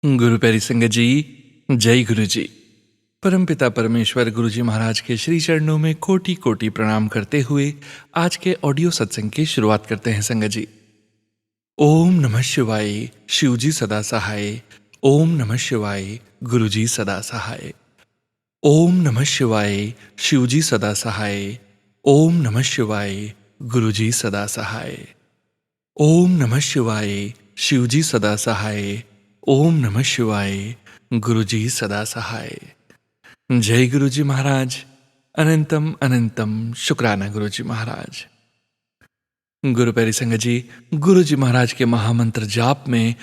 गुरु प्यारी संगत जी, जय गुरु जी। परमपिता परमेश्वर गुरु जी महाराज के श्री चरणों में कोटि कोटि प्रणाम करते हुए आज के ऑडियो सत्संग की शुरुआत करते हैं संगत जी। ओम नमः शिवाय, शिव जी सदा सहाय। ओम नमः शिवाय, गुरु जी सदा सहाय। ओम नमः शिवाय, शिव जी सदा सहाय। ओम नमः शिवाय, गुरु जी सदा सहाय। ओम नमः शिवाय, शिव जी सदा सहाय। ओम नमः शिवाय, गुरु जी सदा सहाय। जय गुरु जी महाराज। अनंतम अनंतम शुक्राना गुरु जी महाराज। गुरु प्यारी संगत जी, गुरु जी महाराज के महामंत्र जाप में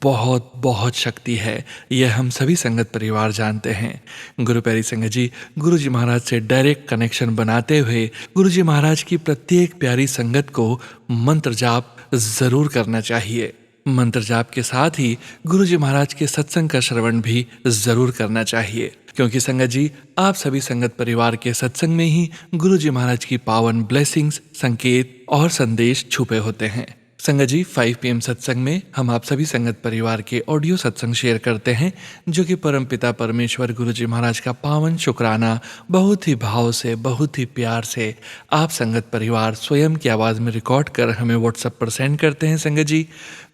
बहुत बहुत शक्ति है, यह हम सभी संगत परिवार जानते हैं। गुरु प्यारी संगत जी, गुरु जी महाराज से डायरेक्ट कनेक्शन बनाते हुए गुरु जी महाराज की प्रत्येक प्यारी संगत को मंत्र जाप जरूर करना चाहिए। मंत्र जाप के साथ ही गुरु जी महाराज के सत्संग का श्रवण भी जरूर करना चाहिए, क्योंकि संगत जी आप सभी संगत परिवार के सत्संग में ही गुरु जी महाराज की पावन ब्लेसिंग्स, संकेत और संदेश छुपे होते हैं। संगत जी 5 PM सत्संग में हम आप सभी संगत परिवार के ऑडियो सत्संग शेयर करते हैं, जो कि परमपिता परमेश्वर गुरु जी महाराज का पावन शुक्राना बहुत ही भाव से, बहुत ही प्यार से आप संगत परिवार स्वयं की आवाज़ में रिकॉर्ड कर हमें व्हाट्सएप पर सेंड करते हैं। संगत जी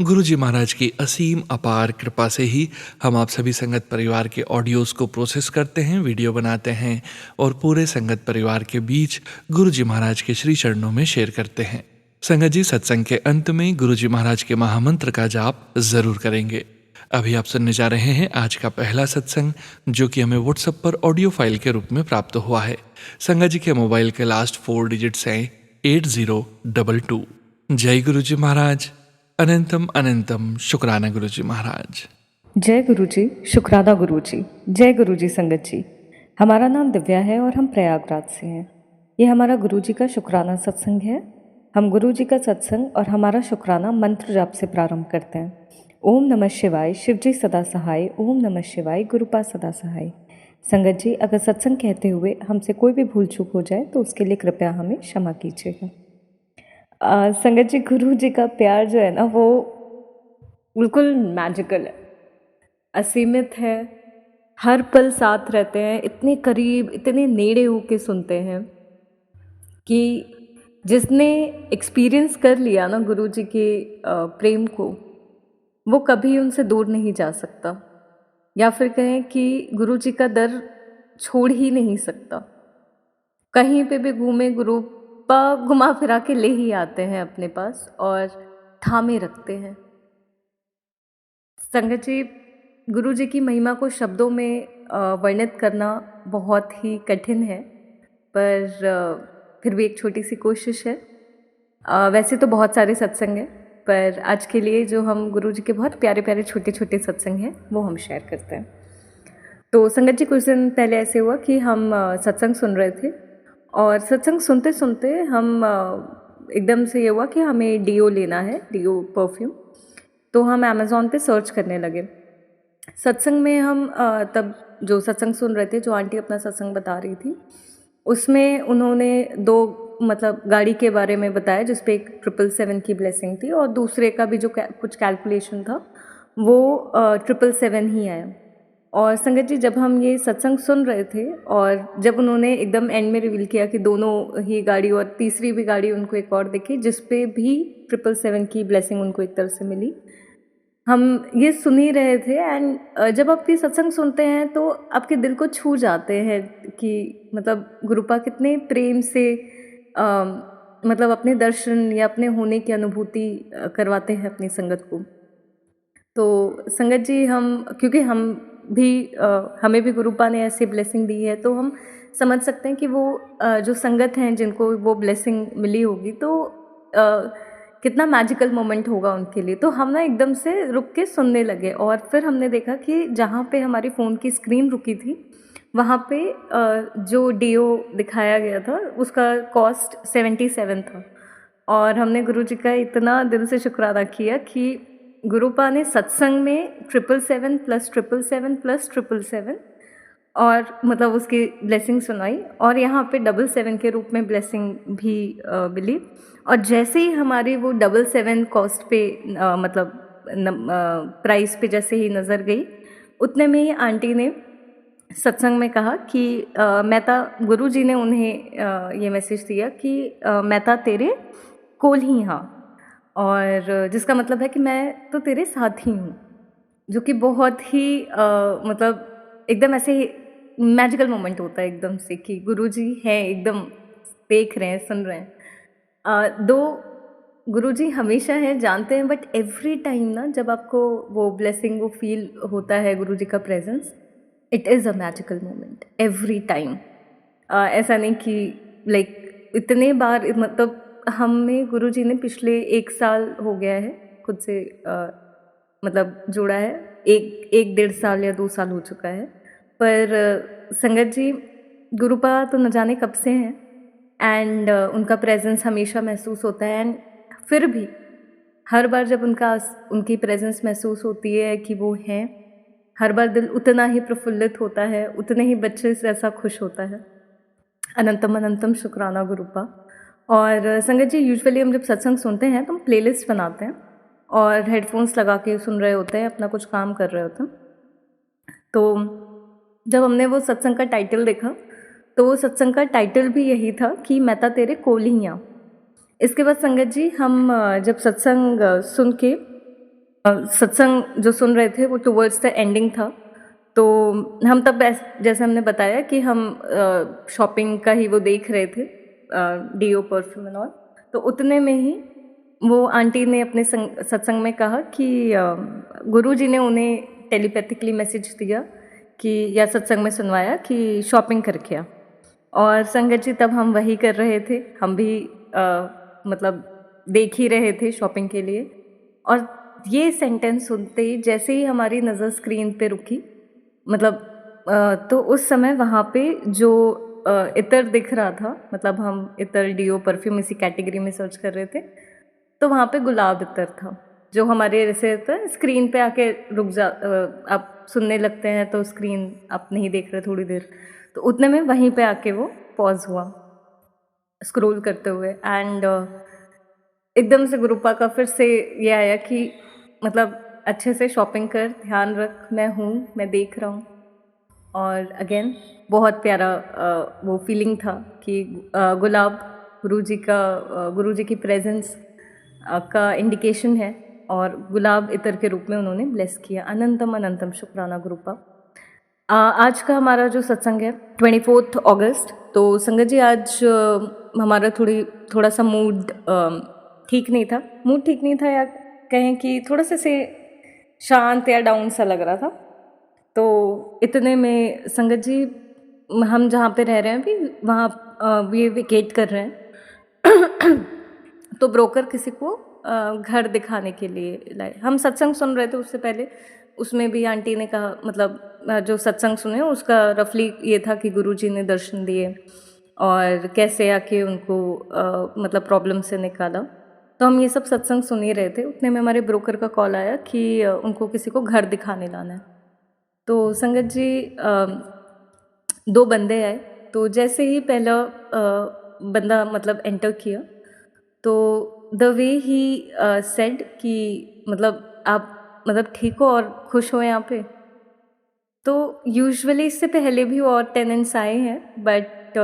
गुरु जी महाराज की असीम अपार कृपा से ही हम आप सभी संगत परिवार के ऑडियोज़ को प्रोसेस करते हैं, वीडियो बनाते हैं और पूरे संगत परिवार के बीच गुरु जी महाराज के श्री चरणों में शेयर करते हैं। संगत जी सत्संग के अंत में गुरु जी महाराज के महामंत्र का जाप जरूर करेंगे। अभी आप सुनने जा रहे हैं आज का पहला सत्संग, जो कि हमें व्हाट्सएप पर ऑडियो फाइल के रूप में प्राप्त हुआ है। संगत जी के मोबाइल के लास्ट 4 डिजिट्स हैं 8022। जय गुरु जी महाराज। अनंतम अनंतम शुक्राना गुरु जी महाराज। जय गुरु जी, शुक्राना गुरु जी। जय गुरु जी संगत जी। हमारा नाम दिव्या है और हम प्रयागराज से हैं। ये हमारा गुरु जी का शुक्राना सत्संग है। हम गुरु जी का सत्संग और हमारा शुक्राना मंत्र जाप से प्रारंभ करते हैं। ओम नमः शिवाय, शिव जी सदा सहाय। ओम नमः शिवाय, गुरुपा सदा सहाय। संगत जी, अगर सत्संग कहते हुए हमसे कोई भी भूल चूक हो जाए तो उसके लिए कृपया हमें क्षमा कीजिएगा। संगत जी, गुरु जी का प्यार जो है ना, वो बिल्कुल मैजिकल है, असीमित है। हर पल साथ रहते हैं, इतने करीब, इतने नेड़े होके सुनते हैं कि जिसने एक्सपीरियंस कर लिया ना गुरु जी के प्रेम को, वो कभी उनसे दूर नहीं जा सकता, या फिर कहें कि गुरु जी का दर छोड़ ही नहीं सकता। कहीं पे भी घूमे गुरु पा घुमा फिरा के ले ही आते हैं अपने पास और थामे रखते हैं। संगत जी, गुरु जी की महिमा को शब्दों में वर्णित करना बहुत ही कठिन है, पर फिर भी एक छोटी सी कोशिश है। वैसे तो बहुत सारे सत्संग हैं, पर आज के लिए जो हम गुरु जी के बहुत प्यारे प्यारे छोटे छोटे सत्संग हैं वो हम शेयर करते हैं। तो संगत जी, कुछ दिन पहले ऐसे हुआ कि हम सत्संग सुन रहे थे और सत्संग सुनते सुनते हम एकदम से ये हुआ कि हमें डीओ लेना है, डीओ परफ्यूम। तो हम अमेज़ॉन पे सर्च करने लगे। सत्संग में हम तब जो सत्संग सुन रहे थे, जो आंटी अपना सत्संग बता रही थी, उसमें उन्होंने 2 मतलब गाड़ी के बारे में बताया, जिस पे एक 777 की ब्लेसिंग थी और दूसरे का भी जो कुछ कैलकुलेशन था वो 777 ही आया। और संगत जी, जब हम ये सत्संग सुन रहे थे और जब उन्होंने एकदम एंड में रिवील किया कि दोनों ही गाड़ी और तीसरी भी गाड़ी उनको एक और दिखी, जिस पे भी 777 की ब्लेसिंग उनको एक तरफ से मिली, हम ये सुन ही रहे थे। एंड जब आप ये सत्संग सुनते हैं तो आपके दिल को छू जाते हैं कि मतलब गुरुपा कितने प्रेम से मतलब अपने दर्शन या अपने होने की अनुभूति करवाते हैं अपनी संगत को। तो संगत जी, हम क्योंकि हम भी हमें भी गुरुपा ने ऐसी ब्लेसिंग दी है, तो हम समझ सकते हैं कि वो जो संगत हैं जिनको वो ब्लेसिंग मिली होगी, तो कितना मैजिकल मोमेंट होगा उनके लिए। तो हम ना एकदम से रुक के सुनने लगे और फिर हमने देखा कि जहाँ पे हमारी फ़ोन की स्क्रीन रुकी थी, वहाँ पे जो डीओ दिखाया गया था उसका कॉस्ट 77 था। और हमने गुरु जी का इतना दिल से शुक्राना किया कि गुरुपा ने सत्संग में 777 प्लस 777 प्लस 777 और मतलब उसकी ब्लेसिंग सुनाई, और यहाँ पे 777 के रूप में ब्लेसिंग भी मिली। और जैसे ही हमारी वो 777 कॉस्ट पे मतलब प्राइस पे जैसे ही नज़र गई उतने में ही आंटी ने सत्संग में कहा कि मेहता गुरु जी ने उन्हें ये मैसेज दिया कि मेहता तेरे कोल ही हाँ, और जिसका मतलब है कि मैं तो तेरे साथ ही हूँ, जो कि बहुत ही मतलब एकदम ऐसे मैजिकल मोमेंट होता है एकदम से कि गुरु जी हैं, एकदम देख रहे हैं, सुन रहे हैं। दो गुरुजी हमेशा हैं, जानते हैं, बट एवरी टाइम ना जब आपको वो ब्लेसिंग वो फील होता है गुरुजी का presence, it is a magical moment every time. ऐसा नहीं कि लाइक इतने बार मतलब हमें गुरुजी ने पिछले 1 साल हो गया है खुद से मतलब जुड़ा है, एक 1.5 साल या 2 साल हो चुका है, पर संगत जी गुरुपा तो न जाने कब से हैं एंड उनका प्रेजेंस हमेशा महसूस होता है। एंड फिर भी हर बार जब उनकी प्रेजेंस महसूस होती है कि वो हैं, हर बार दिल उतना ही प्रफुल्लित होता है, उतने ही बच्चे से ऐसा खुश होता है। अनंतम अनंतम शुक्राना गुरुपा। और संगत जी यूजुअली हम जब सत्संग सुनते हैं तो हम प्लेलिस्ट बनाते हैं और हेडफोन्स लगा के सुन रहे होते हैं, अपना कुछ काम कर रहे होते हैं। तो जब हमने वो सत्संग का टाइटल देखा तो वो सत्संग का टाइटल भी यही था कि मेहता तेरे कोल ही हाँ। इसके बाद संगत जी हम जब सत्संग सुन के सत्संग जो सुन रहे थे वो टुवर्ड्स द एंडिंग था, तो हम तब जैसे हमने बताया कि हम शॉपिंग का ही वो देख रहे थे, डीओ परफ्यूम एंड ऑल। तो उतने में ही वो आंटी ने अपने सत्संग में कहा कि गुरुजी ने उन्हें टेलीपैथिकली मैसेज दिया कि या सत्संग में सुनवाया कि शॉपिंग करके आ। और संगत जी तब हम वही कर रहे थे, हम भी मतलब देख ही रहे थे शॉपिंग के लिए। और ये सेंटेंस सुनते ही जैसे ही हमारी नज़र स्क्रीन पे रुकी, मतलब तो उस समय वहाँ पे जो इतर दिख रहा था, मतलब हम इतर डीओ परफ्यूम इसी कैटेगरी में सर्च कर रहे थे, तो वहाँ पे गुलाब इतर था, जो हमारे जैसे होता है स्क्रीन पे आके रुक जा, आप सुनने लगते हैं तो स्क्रीन आप नहीं देख रहे थोड़ी देर, तो उतने में वहीं पे आके वो पॉज हुआ स्क्रॉल करते हुए। एंड एकदम से गुरुपा का फिर से ये आया कि मतलब अच्छे से शॉपिंग कर, ध्यान रख, मैं हूँ, मैं देख रहा हूँ। और अगेन बहुत प्यारा वो फीलिंग था कि गुलाब गुरुजी की प्रेजेंस का इंडिकेशन है और गुलाब इतर के रूप में उन्होंने ब्लेस किया। अनंतम अनंतम शुक्राना गुरुपा। आज का हमारा जो सत्संग है 24 अगस्त, तो संगत जी आज हमारा थोड़ा सा मूड ठीक नहीं था, या कहें कि थोड़ा से शांत या डाउन सा लग रहा था। तो इतने में संगत जी हम जहाँ पे रह रहे हैं अभी वहाँ ये वेकेट कर रहे हैं तो ब्रोकर किसी को घर दिखाने के लिए लाए। हम सत्संग सुन रहे थे, उससे पहले उसमें भी आंटी ने कहा, मतलब जो सत्संग सुने उसका रफली ये था कि गुरुजी ने दर्शन दिए और कैसे आके उनको मतलब प्रॉब्लम से निकाला। तो हम ये सब सत्संग सुन ही रहे थे, उतने में हमारे ब्रोकर का कॉल आया कि उनको किसी को घर दिखाने लाना है। तो संगत जी 2 बंदे आए, तो जैसे ही पहला बंदा मतलब एंटर किया, तो द वे ही सेड कि मतलब आप मतलब ठीक हो और खुश हो यहाँ पे। तो यूजुअली इससे पहले भी और टेनेंट्स आए हैं, बट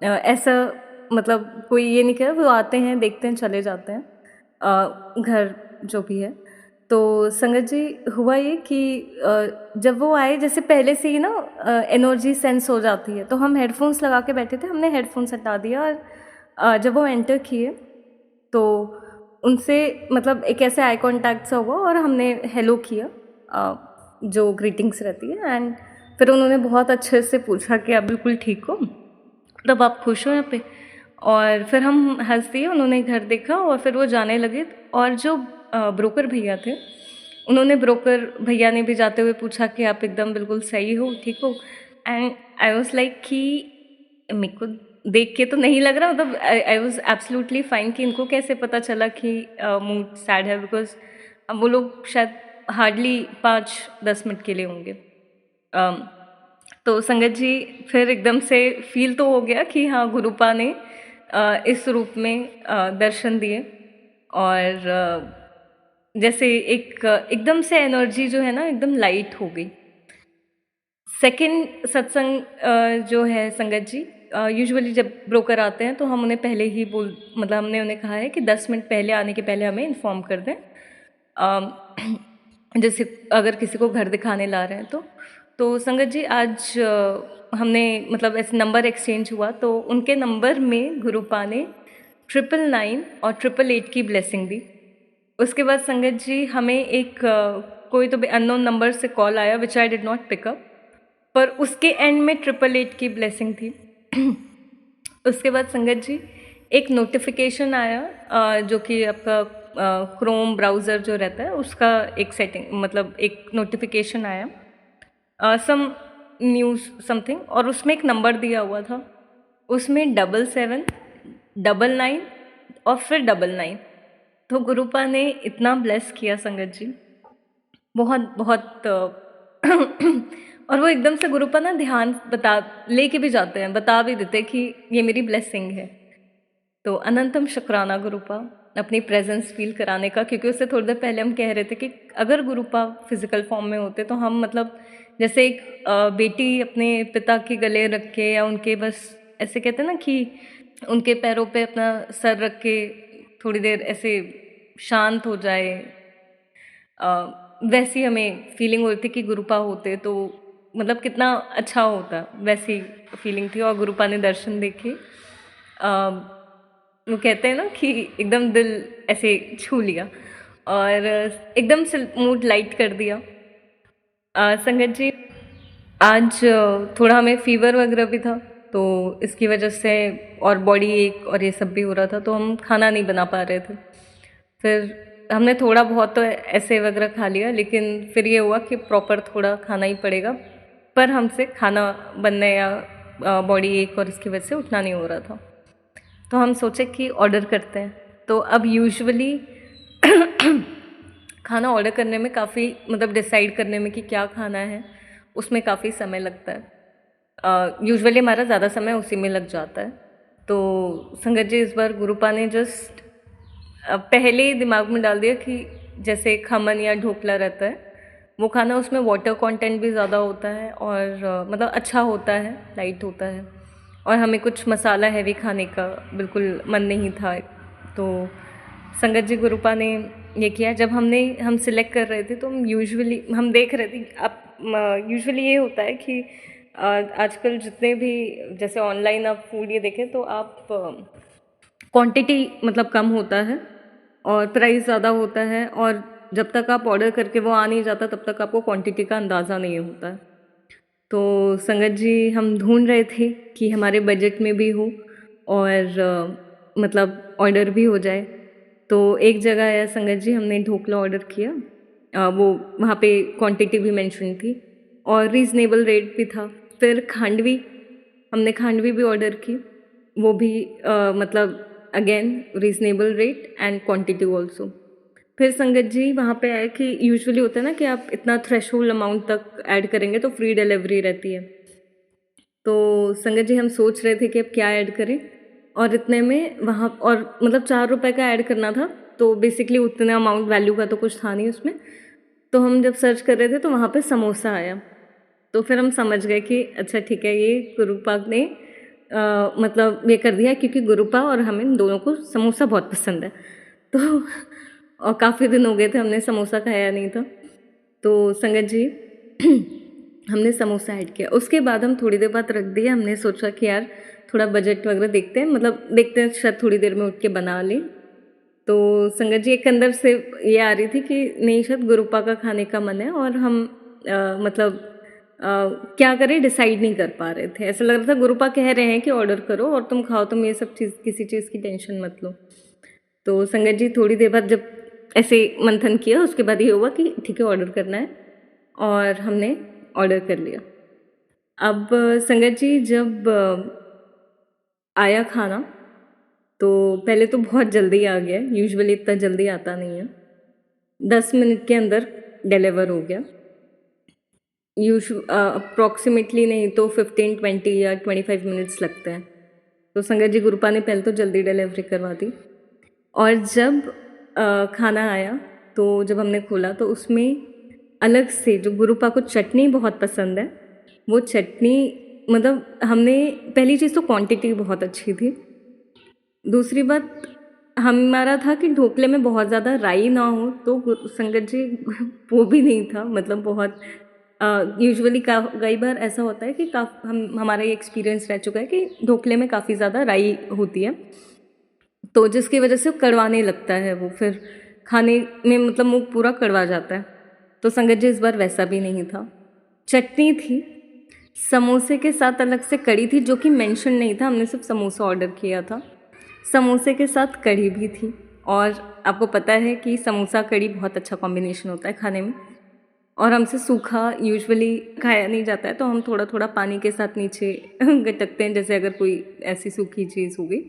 ऐसा मतलब कोई ये नहीं कह, वो आते हैं, देखते हैं, चले जाते हैं घर जो भी है। तो संगत जी हुआ ये कि जब वो आए, जैसे पहले से ही ना एनर्जी सेंस हो जाती है, तो हम हेडफोन्स लगा के बैठे थे, हमने हेडफोन्स हटा दिया और जब वो एंटर किए तो उनसे मतलब एक ऐसे आई कॉन्टैक्ट सा हुआ और हमने हेलो किया, जो ग्रीटिंग्स रहती है। एंड फिर उन्होंने बहुत अच्छे से पूछा कि आप बिल्कुल ठीक हो, तब आप खुश हो यहाँ पे। और फिर हम हंस दिए, उन्होंने घर देखा और फिर वो जाने लगे। और जो ब्रोकर भैया थे, उन्होंने ब्रोकर भैया ने भी जाते हुए पूछा कि आप एकदम बिल्कुल सही हो, ठीक हो। एंड आई वॉज लाइक कि मेरे को देख के तो नहीं लग रहा, मतलब आई वॉज एब्सोल्युटली फाइन कि इनको कैसे पता चला कि मूड सैड है, बिकॉज वो लोग शायद हार्डली 5-10 मिनट के लिए होंगे। तो संगत जी फिर एकदम से फील तो हो गया कि हाँ गुरुपा ने इस रूप में दर्शन दिए। और जैसे एक एकदम से एनर्जी जो है ना एकदम लाइट हो गई। सेकंड सत्संग जो है संगत जी, यूजुअली जब ब्रोकर आते हैं तो हम उन्हें पहले ही मतलब हमने उन्हें कहा है कि 10 मिनट पहले आने के पहले हमें इन्फॉर्म कर दें। जैसे अगर किसी को घर दिखाने ला रहे हैं तो संगत जी आज हमने मतलब ऐसे नंबर एक्सचेंज हुआ तो उनके नंबर में गुरुपा ने 999 और 888 की ब्लेसिंग दी। उसके बाद संगत जी हमें एक कोई तो अननोन नंबर से कॉल आया विच आई डिड नॉट पिकअप, पर उसके एंड में 888 की ब्लेसिंग थी। उसके बाद संगत जी एक नोटिफिकेशन आया जो कि आपका क्रोम ब्राउज़र जो रहता है उसका एक सेटिंग मतलब एक नोटिफिकेशन आया सम न्यूज़ समथिंग, और उसमें एक नंबर दिया हुआ था, उसमें 77 99 और फिर 99। तो गुरुपा ने इतना ब्लेस किया संगत जी, बहुत बहुत और वो एकदम से गुरुपा ना ध्यान बता लेके भी जाते हैं, बता भी देते कि ये मेरी ब्लेसिंग है। तो अनंतम शुक्राना गुरुपा अपनी प्रेजेंस फील कराने का, क्योंकि उससे थोड़ी देर पहले हम कह रहे थे कि अगर गुरुपा फिजिकल फॉर्म में होते तो हम मतलब जैसे एक बेटी अपने पिता के गले रख के या उनके बस ऐसे कहते हैं ना कि उनके पैरों पे अपना सर रख के थोड़ी देर ऐसे शांत हो जाए, वैसी हमें फीलिंग हो रही थी कि गुरुपा होते तो मतलब कितना अच्छा होता, वैसी फीलिंग थी। और गुरुपा ने दर्शन देखे, वो कहते हैं ना कि एकदम दिल ऐसे छू लिया और एकदम से मूड लाइट कर दिया। संगत जी आज थोड़ा हमें फीवर वगैरह भी था तो इसकी वजह से और बॉडी एक और ये सब भी हो रहा था, तो हम खाना नहीं बना पा रहे थे। फिर हमने थोड़ा बहुत तो ऐसे वगैरह खा लिया, लेकिन फिर ये हुआ कि प्रॉपर थोड़ा खाना ही पड़ेगा, पर हमसे खाना बनने या बॉडी एक और इसकी वजह से उठना नहीं हो रहा था। तो हम सोचे कि ऑर्डर करते हैं। तो अब यूजुअली खाना ऑर्डर करने में काफ़ी मतलब डिसाइड करने में कि क्या खाना है उसमें काफ़ी समय लगता है। यूजुअली हमारा ज़्यादा समय उसी में लग जाता है। तो संगत जी इस बार गुरुपा ने जस्ट पहले ही दिमाग में डाल दिया कि जैसे खमन या ढोकला रहता है वो खाना, उसमें वाटर कंटेंट भी ज़्यादा होता है और मतलब अच्छा होता है, लाइट होता है, और हमें कुछ मसाला हैवी खाने का बिल्कुल मन नहीं था। तो संगत जी गुरुपा ने ये किया, जब हम सिलेक्ट कर रहे थे तो हम देख रहे थे। अब यूजुअली ये होता है कि आजकल जितने भी जैसे ऑनलाइन आप फूड ये देखें तो आप क्वांटिटी मतलब कम होता है और प्राइस ज़्यादा होता है, और जब तक आप ऑर्डर करके वो आ नहीं जाता तब तक आपको क्वांटिटी का अंदाज़ा नहीं होता है। तो संगत जी हम ढूंढ रहे थे कि हमारे बजट में भी हो और मतलब ऑर्डर भी हो जाए। तो एक जगह है संगत जी, हमने ढोकला ऑर्डर किया, वो वहाँ पे क्वांटिटी भी मेंशन थी और रीज़नेबल रेट भी था। फिर हमने खांडवी भी ऑर्डर की, वो भी मतलब again reasonable rate and quantity also. फिर संगत जी वहाँ पे आया कि यूजुअली होता है ना कि आप इतना थ्रेशोल्ड अमाउंट तक ऐड करेंगे तो फ्री डिलीवरी रहती है। तो संगत जी हम सोच रहे थे कि अब क्या ऐड करें, और इतने में वहाँ और मतलब 4 रुपए का ऐड करना था, तो बेसिकली उतने अमाउंट वैल्यू का तो कुछ था नहीं उसमें। तो हम जब सर्च कर रहे थे तो वहाँ पे समोसा आया, तो फिर हम समझ गए कि अच्छा ठीक है, ये गुरुपा ने मतलब ये कर दिया, क्योंकि गुरुपा और हमें दोनों को समोसा बहुत पसंद है। तो और काफ़ी दिन हो गए थे हमने समोसा खाया नहीं था। तो संगत जी हमने समोसा ऐड किया। उसके बाद हम थोड़ी देर बाद रख दिया, हमने सोचा कि यार थोड़ा बजट वगैरह देखते हैं, मतलब देखते हैं शायद थोड़ी देर में उठ के बना लें। तो संगत जी एक अंदर से ये आ रही थी कि नहीं, शायद गुरुपा का खाने का मन है, और हम मतलब क्या करें डिसाइड नहीं कर पा रहे थे। ऐसा लग रहा था गुरुपा कह रहे हैं कि ऑर्डर करो और तुम खाओ, तुम ये सब चीज़ किसी चीज़ की टेंशन मत लो। तो संगत जी थोड़ी देर बाद जब ऐसे मंथन किया उसके बाद ये हुआ कि ठीक है ऑर्डर करना है, और हमने ऑर्डर कर लिया। अब संगत जी जब आया खाना तो पहले तो बहुत जल्दी आ गया, यूजुअली इतना जल्दी आता नहीं है, 10 मिनट के अंदर डिलीवर हो गया। अप्रॉक्सीमेटली नहीं तो 15-20 या 25 मिनट्स लगते हैं। तो संगत जी गुरुपा ने पहले तो जल्दी डिलीवरी करवा दी, और जब खाना आया तो जब हमने खोला तो उसमें अलग से जो गुरुपा को चटनी बहुत पसंद है, वो चटनी मतलब हमने पहली चीज़ तो क्वांटिटी बहुत अच्छी थी। दूसरी बात हमारा था कि ढोकले में बहुत ज़्यादा राई ना हो, तो संगत जी वो भी नहीं था, मतलब बहुत यूजुअली कई बार ऐसा होता है कि हमारा ये एक्सपीरियंस रह चुका है कि ढोकले में काफ़ी ज़्यादा राई होती है, तो जिसकी वजह से कड़वाने लगता है, वो फिर खाने में मतलब मुंह पूरा कड़वा जाता है। तो संगत जी इस बार वैसा भी नहीं था। चटनी थी, समोसे के साथ अलग से कढ़ी थी, जो कि मेंशन नहीं था, हमने सिर्फ समोसा ऑर्डर किया था। समोसे के साथ कढ़ी भी थी, और आपको पता है कि समोसा कढ़ी बहुत अच्छा कॉम्बिनेशन होता है खाने में, और हमसे सूखा यूजुअली खाया नहीं जाता है, तो हम थोड़ा थोड़ा पानी के साथ नीचे गटकते हैं, जैसे अगर कोई ऐसी सूखी चीज़ हो गई।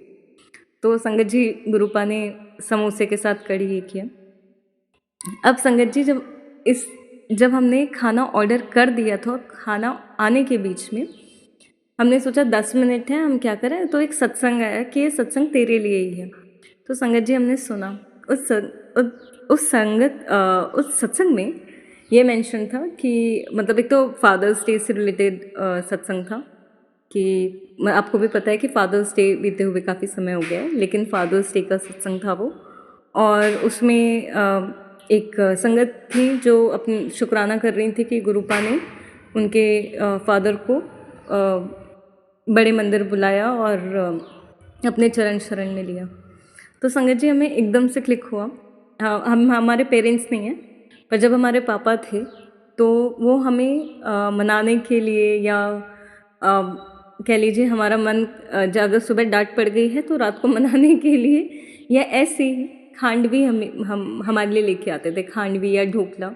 तो संगत जी गुरुपा ने समोसे के साथ कढ़ी ये किया। अब संगत जी जब हमने खाना ऑर्डर कर दिया था, खाना आने के बीच में हमने सोचा 10 मिनट है, हम क्या करें, तो एक सत्संग आया कि ये सत्संग तेरे लिए ही है। तो संगत जी हमने सुना। उस सत्संग में ये मेंशन था कि मतलब एक तो फादर्स डे से रिलेटेड सत्संग था, कि आपको भी पता है कि फादर्स डे बीते हुए काफ़ी समय हो गया है, लेकिन फादर्स डे का सत्संग था वो। और उसमें एक संगत थी जो अपनी शुक्राना कर रही थी कि गुरुपा ने उनके फादर को बड़े मंदिर बुलाया और अपने चरण शरण में लिया। तो संगत जी हमें एकदम से क्लिक हुआ। हम हमारे पेरेंट्स नहीं हैं, पर जब हमारे पापा थे तो वो हमें मनाने के लिए, या कह लीजिए हमारा मन अगर सुबह डांट पड़ गई है तो रात को मनाने के लिए, या ऐसे ही खांडवी हम हमारे लिए लेके आते थे, खांडवी या ढोकला।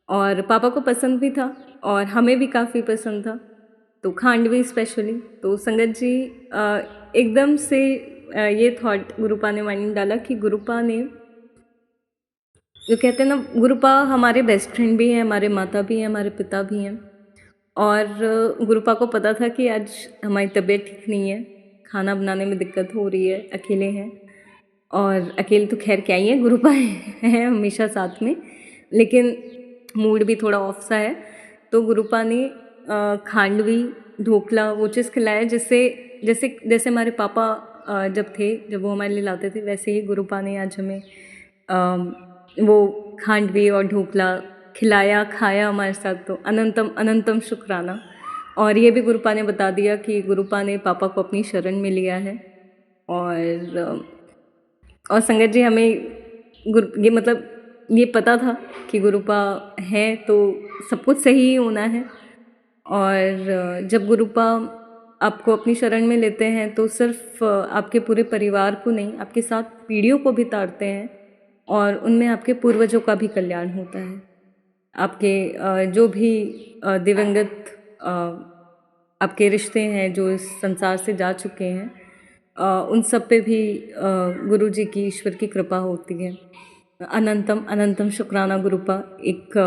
और पापा को पसंद भी था और हमें भी काफ़ी पसंद था, तो खांडवी स्पेशली। तो संगत जी एकदम से ये थॉट गुरुपा ने माइंड में डाला कि गुरुपा ने, जो कहते हैं ना, गुरुपा हमारे बेस्ट फ्रेंड भी हैं, हमारे माता भी हैं, हमारे पिता भी हैं। और गुरुपा को पता था कि आज हमारी तबीयत ठीक नहीं है, खाना बनाने में दिक्कत हो रही है, अकेले हैं। और अकेले तो खैर क्या ही है, गुरुपा है हमेशा साथ में, लेकिन मूड भी थोड़ा ऑफ सा है। तो गुरुपा ने खांडवी, ढोकला वो चीज़ खिलाया, जिससे जैसे जैसे हमारे पापा जब वो हमारे लिए लाते थे, वैसे ही गुरुपा ने आज हमें वो खांडवी और ढोकला खिलाया, खाया हमारे साथ। तो अनंतम अनंतम शुक्राना। और ये भी गुरुपा ने बता दिया कि गुरुपा ने पापा को अपनी शरण में लिया है। और संगत जी हमें ये मतलब ये पता था कि गुरुपा है तो सब कुछ सही ही होना है। और जब गुरुपा आपको अपनी शरण में लेते हैं तो सिर्फ आपके पूरे परिवार को नहीं, आपके साथ पीढ़ियों को भी तारते हैं, और उनमें आपके पूर्वजों का भी कल्याण होता है। आपके जो भी दिवंगत आपके रिश्ते हैं जो इस संसार से जा चुके हैं, उन सब पे भी गुरु जी की, ईश्वर की कृपा होती है। अनंतम अनंतम शुक्राना गुरुपा, एक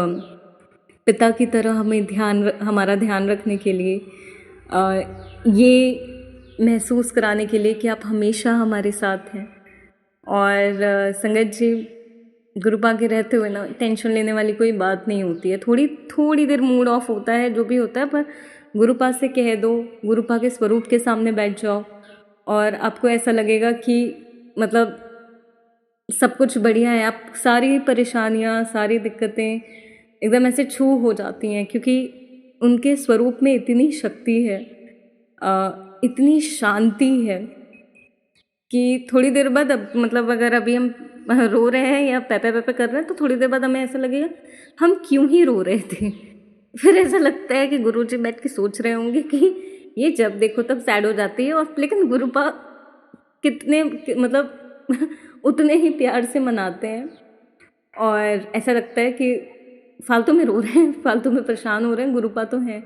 पिता की तरह हमें हमारा ध्यान रखने के लिए, ये महसूस कराने के लिए कि आप हमेशा हमारे साथ हैं। और संगत जी गुरुपा के रहते हुए ना टेंशन लेने वाली कोई बात नहीं होती है। थोड़ी देर मूड ऑफ होता है, जो भी होता है, पर गुरुपा से कह दो, गुरुपा के स्वरूप के सामने बैठ जाओ, और आपको ऐसा लगेगा कि मतलब सब कुछ बढ़िया है। आप सारी परेशानियाँ, सारी दिक्कतें एकदम ऐसे छू हो जाती हैं, क्योंकि उनके स्वरूप में इतनी शक्ति है, इतनी शांति है कि थोड़ी देर बाद मतलब अगर अभी हम रो रहे हैं या पैपे पैपे कर रहे हैं, तो थोड़ी देर बाद हमें ऐसा लगेगा हम क्यों ही रो रहे थे। फिर ऐसा लगता है कि गुरुजी बैठ के सोच रहे होंगे कि ये जब देखो तब सैड हो जाती है, और लेकिन गुरुपा कितने मतलब उतने ही प्यार से मनाते हैं, और ऐसा लगता है कि फालतू में रो रहे हैं, फालतू में परेशान हो रहे हैं, गुरुपा तो हैं।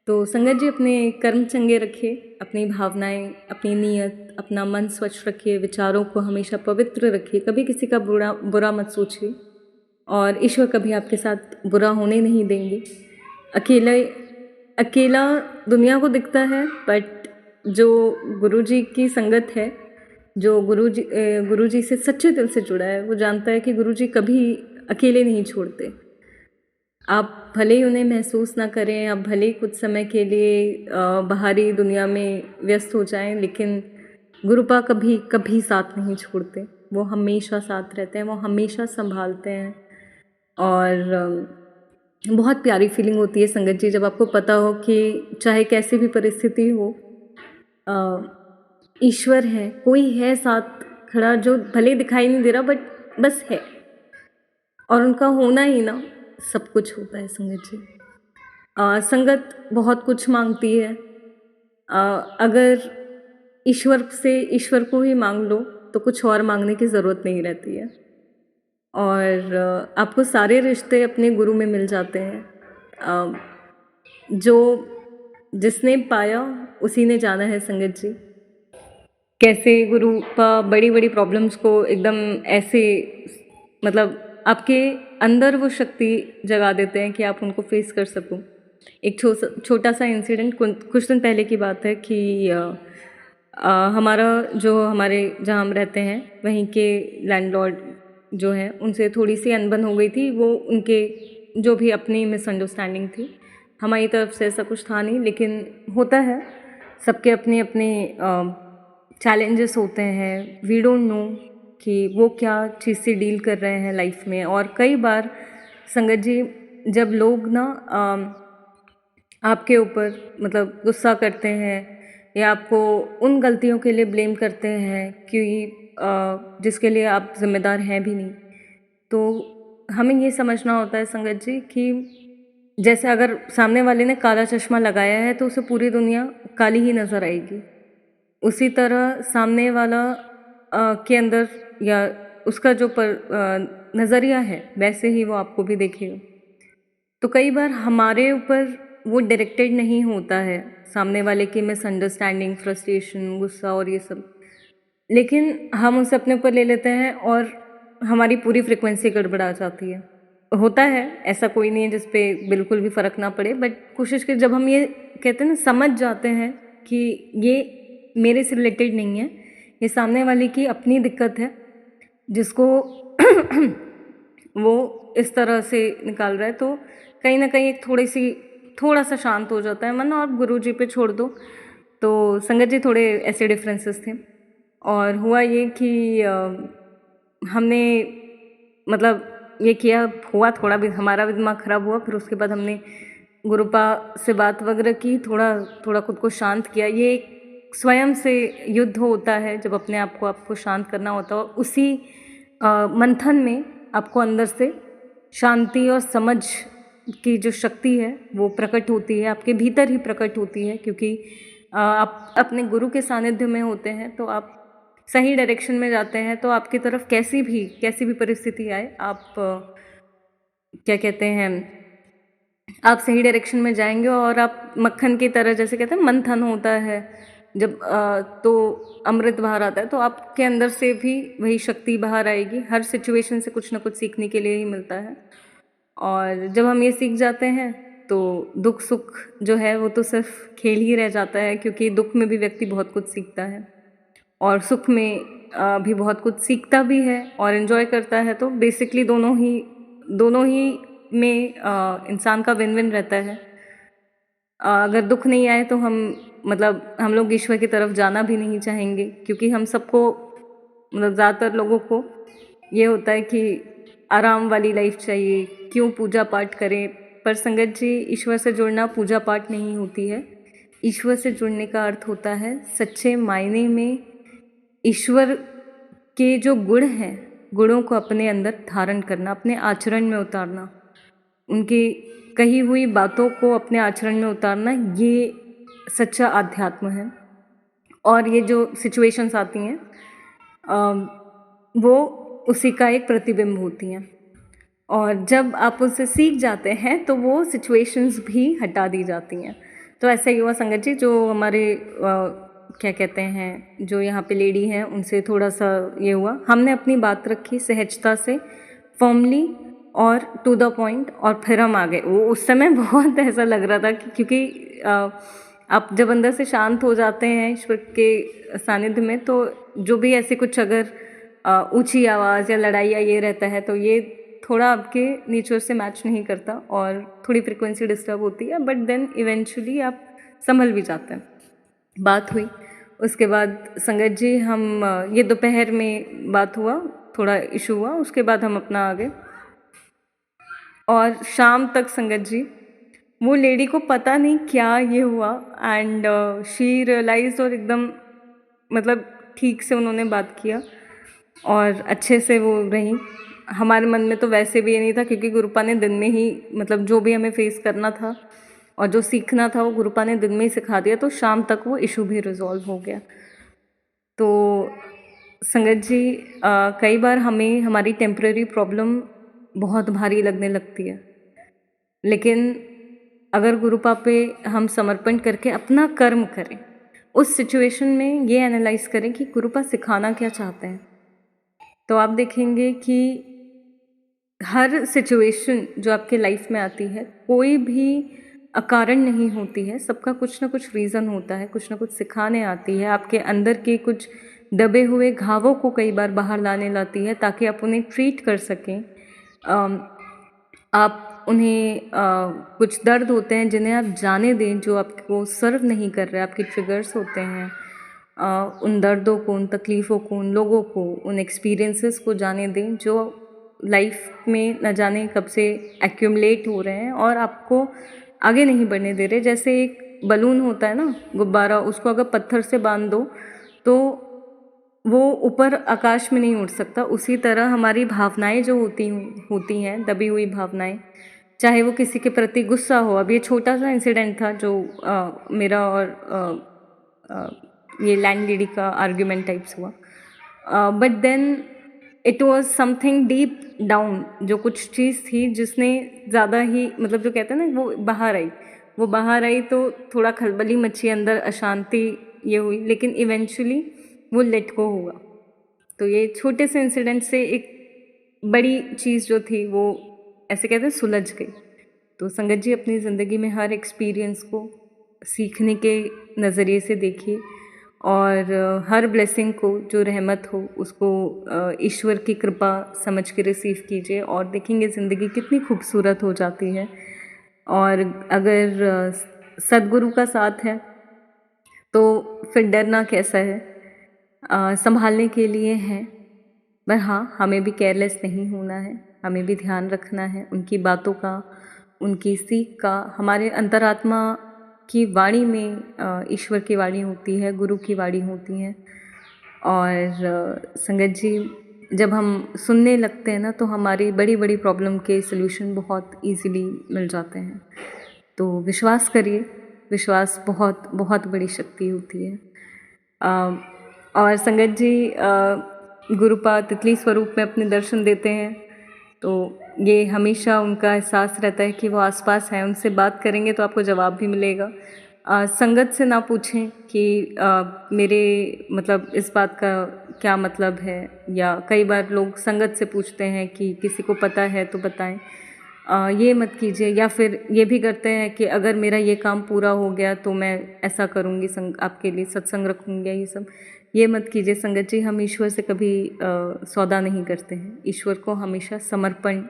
तो संगत जी अपने कर्म चंगे रखिए, अपनी भावनाएं, अपनी नीयत, अपना मन स्वच्छ रखिए, विचारों को हमेशा पवित्र रखिए, कभी किसी का बुरा मत सोचिए, और ईश्वर कभी आपके साथ बुरा होने नहीं देंगे। अकेला दुनिया को दिखता है, बट जो गुरु जी की संगत है जो गुरुजी से सच्चे दिल से जुड़ा है वो जानता है कि गुरुजी कभी अकेले नहीं छोड़ते। आप भले ही उन्हें महसूस ना करें, आप भले ही कुछ समय के लिए बाहरी दुनिया में व्यस्त हो जाएं, लेकिन गुरुपा कभी कभी साथ नहीं छोड़ते। वो हमेशा साथ रहते हैं, वो हमेशा संभालते हैं। और बहुत प्यारी फीलिंग होती है संगत जी, जब आपको पता हो कि चाहे कैसी भी परिस्थिति हो, ईश्वर है, कोई है साथ खड़ा, जो भले दिखाई नहीं दे रहा बट बस है। और उनका होना ही ना सब कुछ होता है संगत जी। संगत बहुत कुछ मांगती है। अगर ईश्वर से ईश्वर को ही मांग लो तो कुछ और मांगने की ज़रूरत नहीं रहती है। और आपको सारे रिश्ते अपने गुरु में मिल जाते हैं। जो जिसने पाया उसी ने जाना है संगत जी। कैसे गुरु का बड़ी बड़ी प्रॉब्लम्स को एकदम ऐसे, मतलब आपके अंदर वो शक्ति जगा देते हैं कि आप उनको फेस कर सको। एक छोटा सा इंसिडेंट कुछ दिन पहले की बात है कि हमारा जो हमारे जहाँ हम रहते हैं वहीं के लैंडलॉर्ड जो हैं उनसे थोड़ी सी अनबन हो गई थी। वो उनके जो भी अपनी मिसअंडरस्टैंडिंग थी, हमारी तरफ से ऐसा कुछ था नहीं, लेकिन होता है, सबके अपने अपने चैलेंजेस होते हैं। वी डोंट नो कि वो क्या चीज़ से डील कर रहे हैं लाइफ में। और कई बार संगत जी जब लोग ना आपके ऊपर मतलब गुस्सा करते हैं या आपको उन गलतियों के लिए ब्लेम करते हैं कि जिसके लिए आप जिम्मेदार हैं भी नहीं, तो हमें ये समझना होता है संगत जी कि जैसे अगर सामने वाले ने काला चश्मा लगाया है तो उसे पूरी दुनिया काली ही नज़र आएगी। उसी तरह सामने वाला के अंदर या उसका जो नज़रिया है वैसे ही वो आपको भी देखेगा। तो कई बार हमारे ऊपर वो डायरेक्टेड नहीं होता है, सामने वाले की मिसअंडरस्टैंडिंग, फ्रस्ट्रेशन, गुस्सा और ये सब, लेकिन हम उसे अपने ऊपर ले लेते हैं और हमारी पूरी फ्रिक्वेंसी गड़बड़ा जाती है। होता है, ऐसा कोई नहीं है जिस पे बिल्कुल भी फ़र्क ना पड़े, बट कोशिश कर, जब हम ये कहते हैं ना, समझ जाते हैं कि ये मेरे से रिलेटेड नहीं है, ये सामने वाले की अपनी दिक्कत है जिसको वो इस तरह से निकाल रहा है, तो कहीं ना कहीं एक थोड़ा सा शांत हो जाता है मन और गुरु जी पे छोड़ दो। तो संगत जी थोड़े ऐसे डिफरेंसेस थे और हुआ ये कि हमने मतलब ये किया, हुआ थोड़ा भी हमारा भी दिमाग ख़राब हुआ। फिर उसके बाद हमने गुरुपा से बात वगैरह की, थोड़ा खुद को शांत किया। ये एक स्वयं से युद्ध होता है जब अपने आप को आपको शांत करना होता है। उसी मंथन में आपको अंदर से शांति और समझ की जो शक्ति है वो प्रकट होती है, आपके भीतर ही प्रकट होती है, क्योंकि आप अपने गुरु के सानिध्य में होते हैं तो आप सही डायरेक्शन में जाते हैं। तो आपकी तरफ कैसी भी परिस्थिति आए, आप क्या कहते हैं, आप सही डायरेक्शन में जाएंगे और आप मक्खन की तरह, जैसे कहते हैं मंथन होता है जब तो अमृत बाहर आता है, तो आपके अंदर से भी वही शक्ति बाहर आएगी। हर सिचुएशन से कुछ ना कुछ सीखने के लिए ही मिलता है। और जब हम ये सीख जाते हैं तो दुख सुख जो है वो तो सिर्फ खेल ही रह जाता है, क्योंकि दुख में भी व्यक्ति बहुत कुछ सीखता है और सुख में भी बहुत कुछ सीखता भी है और एंजॉय करता है। तो बेसिकली दोनों ही में इंसान का विन विन रहता है। अगर दुख नहीं आए तो हम लोग ईश्वर की तरफ जाना भी नहीं चाहेंगे, क्योंकि हम सबको मतलब ज़्यादातर लोगों को ये होता है कि आराम वाली लाइफ चाहिए, क्यों पूजा पाठ करें। पर संगत जी, ईश्वर से जुड़ना पूजा पाठ नहीं होती है। ईश्वर से जुड़ने का अर्थ होता है सच्चे मायने में ईश्वर के जो गुण हैं, गुणों को अपने अंदर धारण करना, अपने आचरण में उतारना, उनकी कही हुई बातों को अपने आचरण में उतारना, ये सच्चा आध्यात्म है। और ये जो सिचुएशंस आती हैं वो उसी का एक प्रतिबिंब होती हैं। और जब आप उससे सीख जाते हैं तो वो सिचुएशंस भी हटा दी जाती हैं। तो ऐसा ही हुआ संगत जी, जो हमारे क्या कहते हैं, जो यहाँ पे लेडी हैं, उनसे थोड़ा सा ये हुआ, हमने अपनी बात रखी सहजता से, फॉर्मली और टू द पॉइंट, और फिर हम आ गए। वो उस समय बहुत ऐसा लग रहा था कि क्योंकि आप जब अंदर से शांत हो जाते हैं ईश्वर के सानिध्य में, तो जो भी ऐसे कुछ अगर ऊंची आवाज़ या लड़ाई या ये रहता है तो ये थोड़ा आपके नेचर से मैच नहीं करता और थोड़ी फ्रिक्वेंसी डिस्टर्ब होती है, बट देन इवेंचुअली आप संभल भी जाते हैं। बात हुई उसके बाद संगत जी, हम ये दोपहर में बात हुआ, थोड़ा इशू हुआ, उसके बाद हम अपना आ गए। और शाम तक संगत जी वो लेडी को पता नहीं क्या ये हुआ एंड शी रियलाइज, और एकदम मतलब ठीक से उन्होंने बात किया और अच्छे से वो रही। हमारे मन में तो वैसे भी ये नहीं था क्योंकि गुरुपा ने दिन में ही मतलब जो भी हमें फेस करना था और जो सीखना था वो गुरुपा ने दिन में ही सिखा दिया, तो शाम तक वो इशू भी रिजॉल्व हो गया। तो संगत जी कई बार हमें हमारी टेम्परेरी प्रॉब्लम बहुत भारी लगने लगती है, लेकिन अगर गुरुपा पे हम समर्पण करके अपना कर्म करें, उस सिचुएशन में ये एनालाइज करें कि गुरुपा सिखाना क्या चाहते हैं, तो आप देखेंगे कि हर सिचुएशन जो आपके लाइफ में आती है कोई भी अकारण नहीं होती है, सबका कुछ ना कुछ रीज़न होता है, कुछ ना कुछ सिखाने आती है, आपके अंदर के कुछ दबे हुए घावों को कई बार बाहर लाने लाती है ताकि आप उन्हें ट्रीट कर सकें। आप उन्हें कुछ दर्द होते हैं जिन्हें आप जाने दें, जो आपको सर्व नहीं कर रहे, आपके ट्रिगर्स होते हैं, उन दर्दों को, उन तकलीफ़ों को, उन लोगों को, उन एक्सपीरियंसेस को जाने दें जो लाइफ में न जाने कब से एक्यूमुलेट हो रहे हैं और आपको आगे नहीं बढ़ने दे रहे। जैसे एक बलून होता है ना, गुब्बारा, उसको अगर पत्थर से बांध दो तो वो ऊपर आकाश में नहीं उड़ सकता। उसी तरह हमारी भावनाएं जो होती हैं, दबी हुई भावनाएं, चाहे वो किसी के प्रति गुस्सा हो। अब ये छोटा सा इंसिडेंट था जो मेरा और ये लैंड लेडी का आर्ग्यूमेंट टाइप्स हुआ, but then it was something deep down, जो कुछ चीज़ थी जिसने ज़्यादा ही मतलब जो कहते हैं ना वो बाहर आई तो थोड़ा खलबली मची, अंदर अशांति ये हुई, लेकिन इवेंचुअली वो लेट को हुआ। तो ये छोटे से इंसिडेंट से एक बड़ी चीज़ जो थी वो ऐसे कहते हैं सुलझ गई। तो संगत जी अपनी ज़िंदगी में हर एक्सपीरियंस को सीखने के नज़रिए से देखिए और हर ब्लेसिंग को, जो रहमत हो, उसको ईश्वर की कृपा समझ के रिसीव कीजिए और देखेंगे ज़िंदगी कितनी खूबसूरत हो जाती है। और अगर सद्गुरु का साथ है तो फिर डरना कैसा है, संभालने के लिए है, पर हाँ हमें भी केयरलेस नहीं होना है, हमें भी ध्यान रखना है उनकी बातों का, उनकी सीख का। हमारे अंतरात्मा की वाणी में ईश्वर की वाणी होती है, गुरु की वाणी होती है। और संगत जी जब हम सुनने लगते हैं ना तो हमारी बड़ी बड़ी प्रॉब्लम के सल्यूशन बहुत इजीली मिल जाते हैं। तो विश्वास करिए, विश्वास बहुत बहुत बड़ी शक्ति होती है। और संगत जी गुरुपा तितली स्वरूप में अपने दर्शन देते हैं, तो ये हमेशा उनका एहसास रहता है कि वो आसपास हैं, उनसे बात करेंगे तो आपको जवाब भी मिलेगा। संगत से ना पूछें कि मेरे मतलब इस बात का क्या मतलब है, या कई बार लोग संगत से पूछते हैं कि किसी को पता है तो बताएं, ये मत कीजिए। या फिर ये भी करते हैं कि अगर मेरा ये काम पूरा हो गया तो मैं ऐसा करूँगी, आपके लिए सत्संग रखूँगी, ये सब ये मत कीजिए संगत जी। हम ईश्वर से कभी सौदा नहीं करते हैं, ईश्वर को हमेशा समर्पण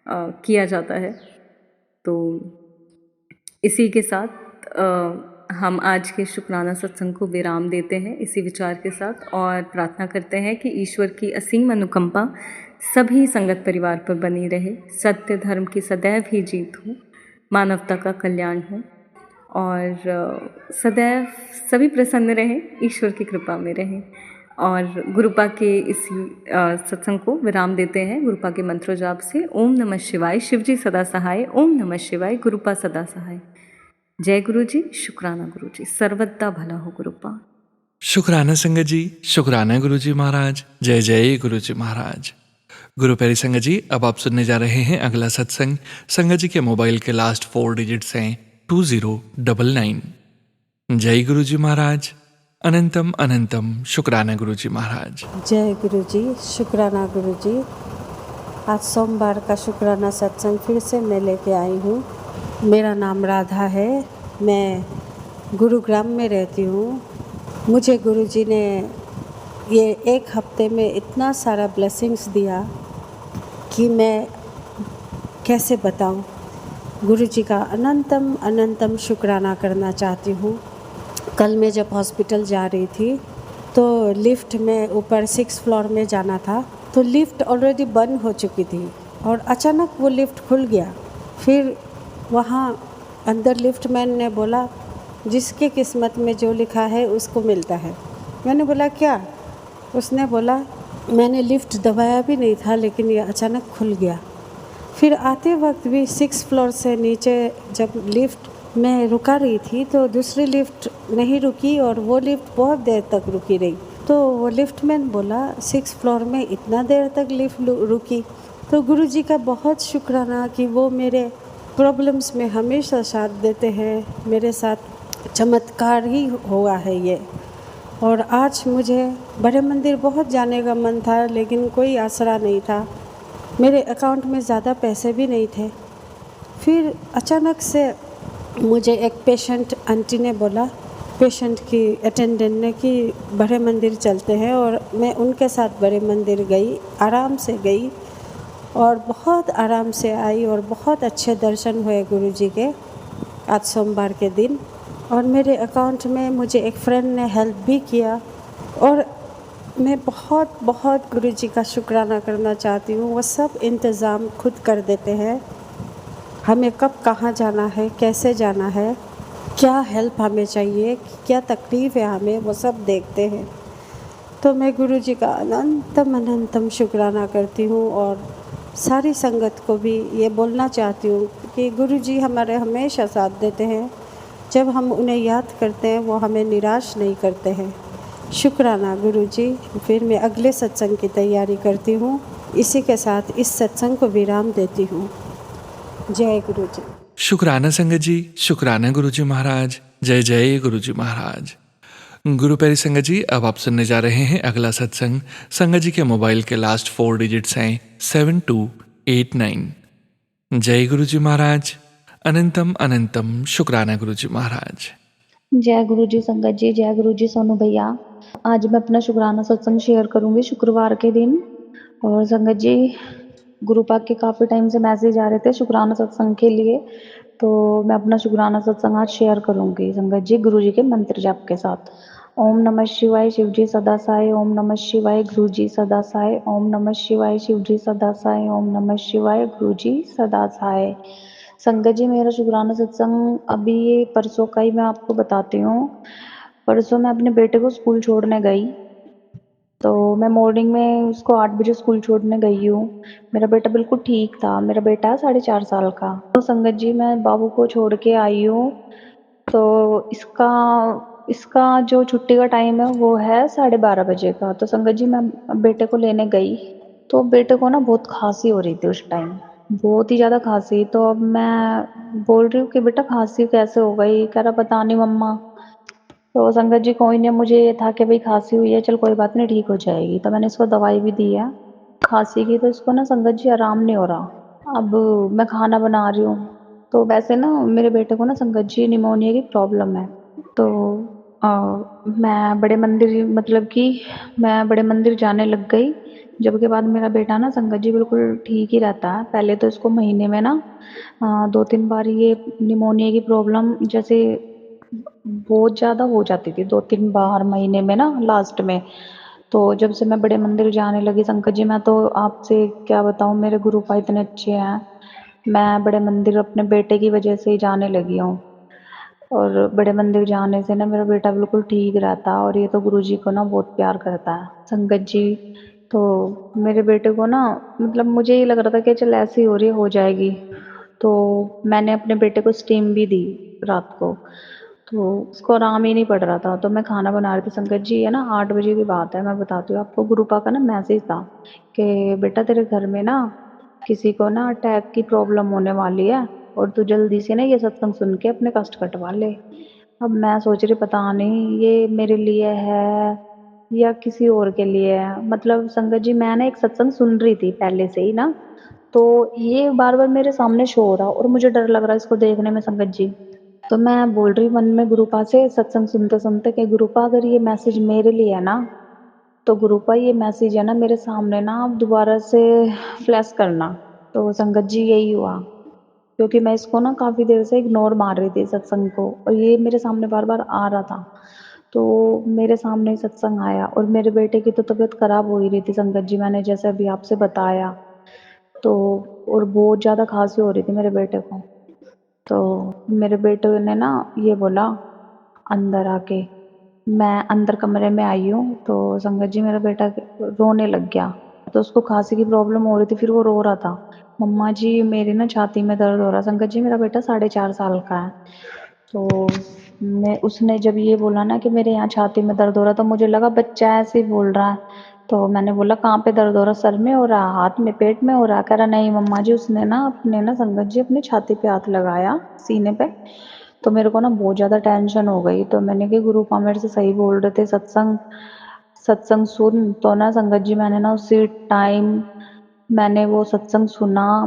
किया जाता है। तो इसी के साथ हम आज के शुक्राना सत्संग को विराम देते हैं इसी विचार के साथ, और प्रार्थना करते हैं कि ईश्वर की असीम अनुकंपा सभी संगत परिवार पर बनी रहे, सत्य धर्म की सदैव ही जीत हो, मानवता का कल्याण हो और सदैव सभी प्रसन्न रहें, ईश्वर की कृपा में रहें। और गुरुपा के इसी सत्संग को विराम देते हैं गुरुपा के मंत्र जाप से। ओम नमः शिवाय, शिवजी सदा सहाय। ओम नमः शिवाय, गुरुपा सदा सहाय। जय गुरु जी, शुक्राना गुरु जी, सर्वदा भला हो गुरुपा। शुक्राना संगत जी, शुक्राना गुरु जी महाराज। जय जय गुरु जी महाराज। गुरु प्यारी संगत जी, अब आप सुनने जा रहे हैं अगला सत्संग। संगत जी के मोबाइल के लास्ट 4 डिजिट्स हैं 2099। जय गुरु जी महाराज। अनंतम अनंतम शुक्राना गुरु जी महाराज। जय गुरु जी, शुक्राना गुरु जी। आज सोमवार का शुक्राना सत्संग फिर से मैं लेके आई हूँ। मेरा नाम राधा है, मैं गुरुग्राम में रहती हूँ। मुझे गुरु जी ने ये एक हफ्ते में इतना सारा ब्लेसिंग्स दिया कि मैं कैसे बताऊं। गुरु जी का अनंतम अनंतम शुक्राना करना चाहती हूँ। कल मैं जब हॉस्पिटल जा रही थी तो लिफ्ट में ऊपर 6 फ्लोर में जाना था, तो लिफ्ट ऑलरेडी बंद हो चुकी थी और अचानक वो लिफ्ट खुल गया। फिर वहाँ अंदर लिफ्ट मैन ने बोला, जिसके किस्मत में जो लिखा है उसको मिलता है। मैंने बोला क्या? उसने बोला, मैंने लिफ्ट दबाया भी नहीं था लेकिन ये अचानक खुल गया। फिर आते वक्त भी 6 फ्लोर से नीचे जब लिफ्ट में रुका रही थी तो दूसरी लिफ्ट नहीं रुकी और वो लिफ्ट बहुत देर तक रुकी रही। तो वो लिफ्टमैन बोला 6 फ्लोर में इतना देर तक लिफ्ट रुकी। तो गुरु जी का बहुत शुक्राना कि वो मेरे प्रॉब्लम्स में हमेशा साथ देते हैं। मेरे साथ चमत्कार ही हुआ है ये। और आज मुझे बड़े मंदिर बहुत जाने का मन था लेकिन कोई आसरा नहीं था। मेरे अकाउंट में ज़्यादा पैसे भी नहीं थे। फिर अचानक से मुझे एक पेशेंट आंटी ने बोला, पेशेंट की अटेंडेंट ने, कि बड़े मंदिर चलते हैं। और मैं उनके साथ बड़े मंदिर गई, आराम से गई और बहुत आराम से आई और बहुत अच्छे दर्शन हुए गुरु जी के आज सोमवार के दिन। और मेरे अकाउंट में मुझे एक फ्रेंड ने हेल्प भी किया और मैं बहुत बहुत गुरु जी का शुक्राना करना चाहती हूँ। वो सब इंतज़ाम खुद कर देते हैं। हमें कब कहाँ जाना है, कैसे जाना है, क्या हेल्प हमें चाहिए, क्या तकलीफ़ है हमें, वो सब देखते हैं। तो मैं गुरु जी का अनंतम अनंतम शुक्राना करती हूँ और सारी संगत को भी ये बोलना चाहती हूँ कि गुरु जी हमारे हमेशा साथ देते हैं। जब हम उन्हें याद करते हैं वो हमें निराश नहीं करते हैं। शुक्राना गुरु जी। फिर मैं अगले सत्संग की तैयारी करती हूँ। इसी के साथ इस सत्संग को विराम देती हूँ। जय गुरु जी। शुक्राना संगत जी, शुक्राना गुरु जी महाराज। जय जय गुरु जी महाराज। गुरु प्यारी संगत जी, अब आप सुनने जा रहे हैं अगला सत्संग। संगत जी के मोबाइल के लास्ट 4 डिजिट्स हैं 7289। जय गुरु जी महाराज। अनंतम अनंतम शुक्राना गुरु जी महाराज। जय गुरु जी संगत जी, जय गुरु जी सोनू भैया। आज मैं अपना शुक्राना सत्संग शेयर करूंगी शुक्रवार के दिन। और संगत जी, गुरु पाक के काफ़ी टाइम से मैसेज आ रहे थे शुक्राना सत्संग के लिए, तो मैं अपना शुक्राना सत्संग आज शेयर करूंगी संगत जी, गुरु जी के मंत्र जाप के साथ। ओम नमः शिवाय शिव जी सदा साय, ओम नमः शिवाय गुरु जी सदा साय, ओम नमः शिवाय शिव जी सदा साय, ओम नमः शिवाय गुरु जी सदा साय। संगत जी, मेरा शुक्राना सत्संग अभी ये परसों का ही मैं आपको बताती हूँ। परसों मैं अपने बेटे को स्कूल छोड़ने गई, तो मैं मॉर्निंग में उसको 8 बजे स्कूल छोड़ने गई हूँ। मेरा बेटा बिल्कुल ठीक था। मेरा बेटा है 4.5 साल का। तो संगत जी, मैं बाबू को छोड़ के आई हूँ, तो इसका इसका जो छुट्टी का टाइम है वो है 12:30 बजे का। तो संगत जी, मैं बेटे को लेने गई, तो बेटे को ना बहुत खांसी हो रही थी उस टाइम, बहुत ही ज़्यादा खांसी। तो अब मैं बोल रही हूँ कि बेटा खांसी कैसे हो गई? कह रहा पता नहीं मम्मा। तो संगत जी, कोई नहीं, मुझे ये था कि भाई खांसी हुई है, चल कोई बात नहीं, ठीक हो जाएगी। तो मैंने इसको दवाई भी दी है खांसी की, तो इसको ना संगत जी आराम नहीं हो रहा। अब मैं खाना बना रही हूँ, तो वैसे ना मेरे बेटे को ना संगत जी निमोनिया की प्रॉब्लम है। तो मैं बड़े मंदिर, मतलब कि मैं बड़े मंदिर जाने लग गई। जब के बाद मेरा बेटा ना संगत जी बिल्कुल ठीक ही रहता है। पहले तो इसको महीने में ना 2-3 बार ये निमोनिया की प्रॉब्लम जैसे बहुत ज़्यादा हो जाती थी, 2-3 बार महीने में ना लास्ट में। तो जब से मैं बड़े मंदिर जाने लगी संगत जी, मैं तो आपसे क्या बताऊँ, मेरे गुरुपा इतने अच्छे हैं। मैं बड़े मंदिर अपने बेटे की वजह से ही जाने लगी हूँ, और बड़े मंदिर जाने से ना मेरा बेटा बिल्कुल ठीक रहता है, और ये तो गुरु जी को ना बहुत प्यार करता है संगत जी। तो मेरे बेटे को ना, मतलब मुझे ये लग रहा था कि चल ऐसी हो रही है, हो जाएगी। तो मैंने अपने बेटे को स्टीम भी दी रात को, तो उसको आराम ही नहीं पड़ रहा था। तो मैं खाना बना रही थी संगत जी, है ना, 8 बजे की बात है, मैं बताती हूँ आपको। गुरुपा का ना मैसेज था कि बेटा तेरे घर में ना किसी को ना अटैक की प्रॉब्लम होने वाली है, और तू जल्दी से ना ये सत्संग सुन के अपने कष्ट कटवा ले। अब मैं सोच रही पता नहीं ये मेरे लिए है या किसी और के लिए है। मतलब संगत जी, मैं ना एक सत्संग सुन रही थी पहले से ही ना, तो ये बार बार मेरे सामने शो हो रहा और मुझे डर लग रहा है इसको देखने में संगत जी। तो मैं बोल रही मन में गुरुपा से सत्संग सुनते सुनते कि गुरुपा, अगर ये मैसेज मेरे लिए है ना, तो गुरुपा ये मैसेज है ना मेरे सामने ना आप दोबारा से फ्लैश करना। तो संगत जी यही हुआ, क्योंकि मैं इसको ना काफ़ी देर से इग्नोर मार रही थी सत्संग को, और ये मेरे सामने बार-बार आ रहा था। तो मेरे सामने ही सत्संग आया और मेरे बेटे की तो तबीयत खराब हो ही रही थी संगत जी, मैंने जैसे अभी आपसे बताया। तो और बहुत ज़्यादा खाँसी हो रही थी मेरे बेटे को। तो मेरे बेटे ने ना ये बोला अंदर आके, मैं अंदर कमरे में आई हूँ तो संगत जी मेरा बेटा रोने लग गया। तो उसको खाँसी की प्रॉब्लम हो रही थी, फिर वो रो रहा था, मम्मा जी मेरी ना छाती में दर्द हो रहा है। संगत जी मेरा बेटा 4.5 साल का है। तो मैं उसने जब ये बोला ना कि मेरे यहाँ छाती में दर्द हो रहा, तो मुझे लगा बच्चा ऐसे ही बोल रहा है। तो मैंने बोला कहाँ पे दर्द हो रहा, सर में हो रहा, हाथ में, पेट में हो रहा? कह रहा नहीं मम्मा जी। उसने ना अपने ना संगत जी अपनी छाती पे हाथ लगाया, सीने पे। तो मेरे को ना बहुत ज़्यादा टेंशन हो गई। तो मैंने कहा गुरुपा मेरे से सही बोल रहे थे, सत्संग सत्संग सुन। तो ना संगत जी मैंने ना उसी टाइम मैंने वो सत्संग सुना।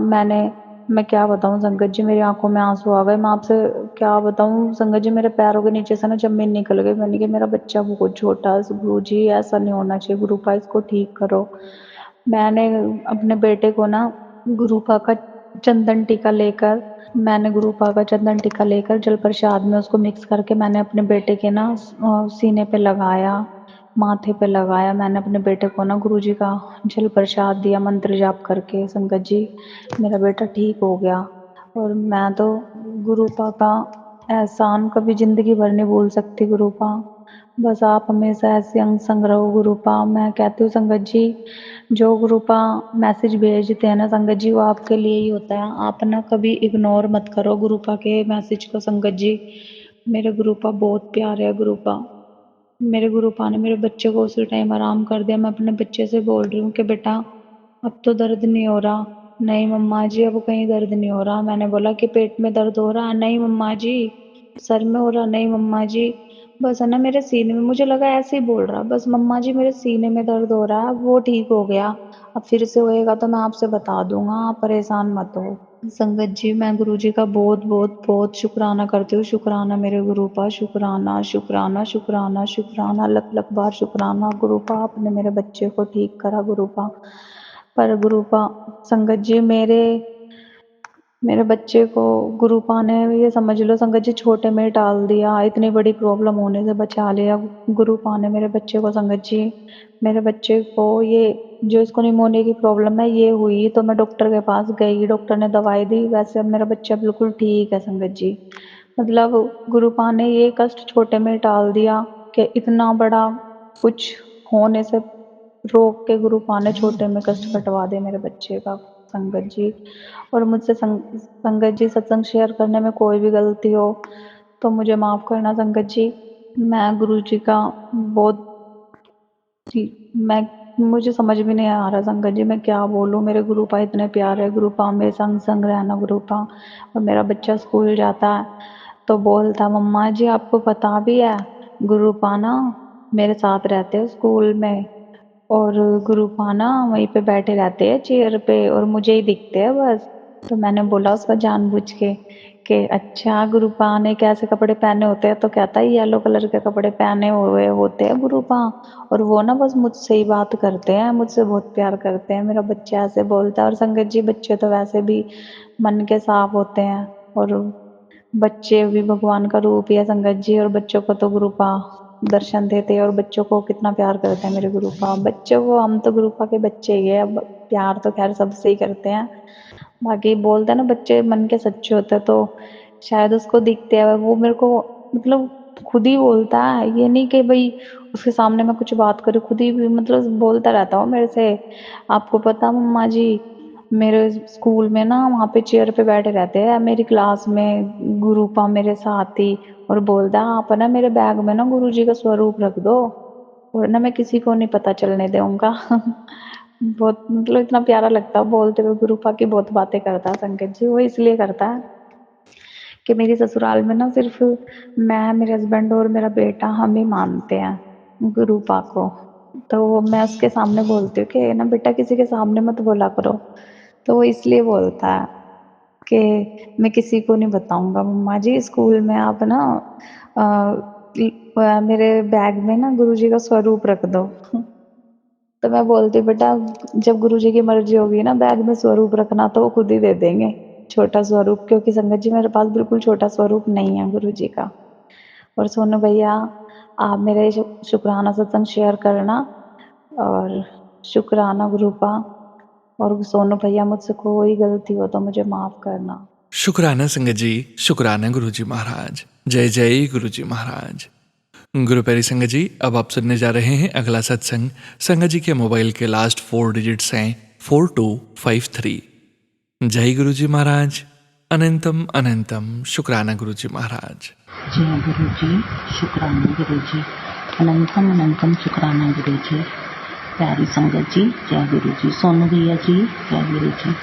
मैं क्या बताऊँ संगत जी, मेरी आँखों में आँसू आ गए। मैं आपसे क्या बताऊँ संगत जी, मेरे पैरों के नीचे से ना ज़मीन निकल गई। मैंने कहा मेरा बच्चा बहुत छोटा है, गुरुजी ऐसा नहीं होना चाहिए, गुरुपा इसको ठीक करो। मैंने अपने बेटे को ना गुरुपा का चंदन टीका लेकर गुरुपा का चंदन टीका लेकर जल प्रसाद में उसको मिक्स करके मैंने अपने बेटे के ना सीने पे लगाया, माथे पे लगाया। मैंने अपने बेटे को ना गुरुजी का जल प्रसाद दिया मंत्र जाप करके। संगत जी मेरा बेटा ठीक हो गया। और मैं तो गुरुपा का एहसान कभी ज़िंदगी भर नहीं भूल सकती गुरुपा। बस आप हमेशा ऐसे अंग संग रहो गुरुपा। मैं कहती हूँ संगत जी, जो गुरुपा मैसेज भेजते हैं ना संगत जी, वो आपके लिए ही होता है। आप ना कभी इग्नोर मत करो गुरुपा के मैसेज को संगत जी। मेरे गुरुपा बहुत प्यारे है गुरुपा। मेरे गुरुपा ने मेरे बच्चे को उसी टाइम आराम कर दिया। मैं अपने बच्चे से बोल रही हूँ कि बेटा अब तो दर्द नहीं हो रहा। नहीं मम्मा जी अब कहीं दर्द नहीं हो रहा। मैंने बोला कि पेट में दर्द हो रहा? नहीं मम्मा जी। सर में हो रहा? नहीं मम्मा जी। बस है ना मेरे सीने में, मुझे लगा ऐसे ही बोल रहा, बस मम्मा जी मेरे सीने में दर्द हो रहा है, अब वो ठीक हो गया। अब फिर से होएगा तो मैं आपसे बता दूंगा, आप परेशान मत हो। संगत जी मैं गुरुजी का बहुत बहुत बहुत शुक्राना करती हूँ। शुक्राना मेरे गुरुपा, शुक्राना शुक्राना शुक्राना शुक्राना, लख लख बार शुक्राना गुरुपा, आपने मेरे बच्चे को ठीक करा गुरुपा। पर गुरुपा संगत जी मेरे बच्चे को गुरुपा ने ये समझ लो संगत जी छोटे में ही टाल दिया, इतनी बड़ी प्रॉब्लम होने से बचा लिया गुरुपा ने मेरे बच्चे को। संगत जी मेरे बच्चे को ये जो इसको निमोनिया की प्रॉब्लम है ये हुई तो मैं डॉक्टर के पास गई, डॉक्टर ने दवाई दी, वैसे अब मेरा बच्चा बिल्कुल ठीक है संगत जी। मतलब गुरुपा ने ये कष्ट छोटे में ही टाल दिया कि इतना बड़ा कुछ होने से रोक के गुरुपा ने छोटे में कष्ट कटवा दिया मेरे बच्चे का संगत जी। और मुझसे संगत जी सत्संग शेयर करने में कोई भी गलती हो तो मुझे माफ़ करना संगत जी। मैं गुरु जी का बहुत जी मैं मुझे समझ भी नहीं आ रहा संगत जी, मैं क्या बोलूँ। मेरे गुरुपा इतने प्यारे है, गुरुपा मेरे संग संग रहना गुरुपा। और मेरा बच्चा स्कूल जाता है तो बोलता मम्मा जी आपको पता भी है गुरुपा ना मेरे साथ रहते हैं स्कूल में, और गुरुपा ना वहीं पे बैठे रहते हैं चेयर पे और मुझे ही दिखते हैं बस। तो मैंने बोला उसको जानबूझ के कि अच्छा गुरुपा ने कैसे कपड़े पहने होते हैं? तो कहता है येलो कलर के कपड़े पहने हुए होते हैं गुरुपा, और वो ना बस मुझसे ही बात करते हैं, मुझसे बहुत प्यार करते हैं। मेरा बच्चा ऐसे बोलता है। और संगत जी बच्चे तो वैसे भी मन के साफ होते हैं, और बच्चे भी भगवान का रूप ही है संगत जी। और बच्चों को तो गुरुपा दर्शन देते हैं और बच्चों को कितना प्यार करते हैं मेरे गुरुपा। बच्चों को हम तो गुरुपा के बच्चे ही है, अब प्यार तो खैर सबसे ही करते हैं। बाकी बोलते हैं ना बच्चे मन के सच्चे होते हैं, तो शायद उसको दिखते हैं वो मेरे को, मतलब खुद ही बोलता है, ये नहीं कि भाई उसके सामने मैं कुछ बात करूँ, खुद ही मतलब बोलता रहता हूँ मेरे से। आपको पता मम्मा जी मेरे स्कूल में ना वहाँ पे चेयर पे बैठे रहते हैं मेरी क्लास में गुरुपा मेरे साथ ही, और बोलता है आप ना मेरे बैग में ना गुरुजी का स्वरूप रख दो, वरना मैं किसी को नहीं पता चलने दूंगा। बहुत मतलब इतना प्यारा लगता है बोलते हुए, गुरुपा की बहुत बातें करता है संकेत जी। वो इसलिए करता है कि मेरी ससुराल में ना सिर्फ मैं, मेरे हस्बैंड और मेरा बेटा हम ही मानते हैं गुरुपा को। तो मैं उसके सामने बोलती हूँ कि ना बेटा किसी के सामने मत बोला करो, तो वो इसलिए बोलता है कि मैं किसी को नहीं बताऊंगा मम्मा जी, स्कूल में आप ना मेरे बैग में ना गुरुजी का स्वरूप रख दो। तो मैं बोलती बेटा जब गुरुजी की मर्ज़ी होगी ना बैग में स्वरूप रखना तो वो खुद ही दे देंगे, छोटा स्वरूप क्योंकि संगत जी मेरे पास बिल्कुल छोटा स्वरूप नहीं है गुरुजी का। और सोनू भैया आप मेरा ये शुक्राना सत्संग शेयर करना और शुक्राना गुरुपा और सोनू भैया मुझसे कोई गलती हो तो मुझे माफ़ करना। शुक्राना संगत जी, शुक्राना गुरुजी महाराज। जय जय गुरुजी महाराज। गुरु प्यारी संगत जी, अब आप सुनने जा रहे हैं अगला सत्संग। संगत जी के मोबाइल के लास्ट 4 डिजिट्स हैं 4253। जय गुरुजी महाराज। अनंतम अनंतम शुक्राना गुरुजी महाराज। जय गुरु जी, शुक्राना गुरु जी, अनंतम अनंतम शुक्राना गुरु जी। प्यारी संगत जी, जय गुरु जी। सोनू भैया जी, जय गुरु जी।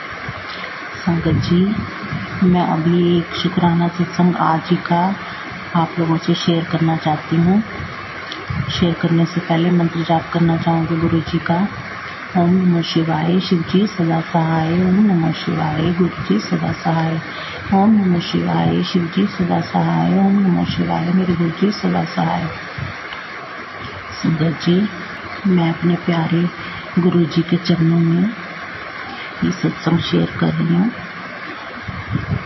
संगत जी, मैं अभी एक शुक्राना सत्संग आज ही का आप लोगों से शेयर करना चाहती हूँ। शेयर करने से पहले मंत्र जाप करना चाहूँगी गुरु जी का। ओम नमः शिवाय, शिव जी सदा सहाय। ओम नमः शिवाय, गुरु जी सदा सहाय। ओम नमः शिवाय, शिव जी सदा सहाय। ओम नमः शिवाय, मेरे गुरु जी सदा सहाय। संगत जी, मैं अपने प्यारे गुरु जी के चरणों में ये सत्संग शेयर कर रही हूँ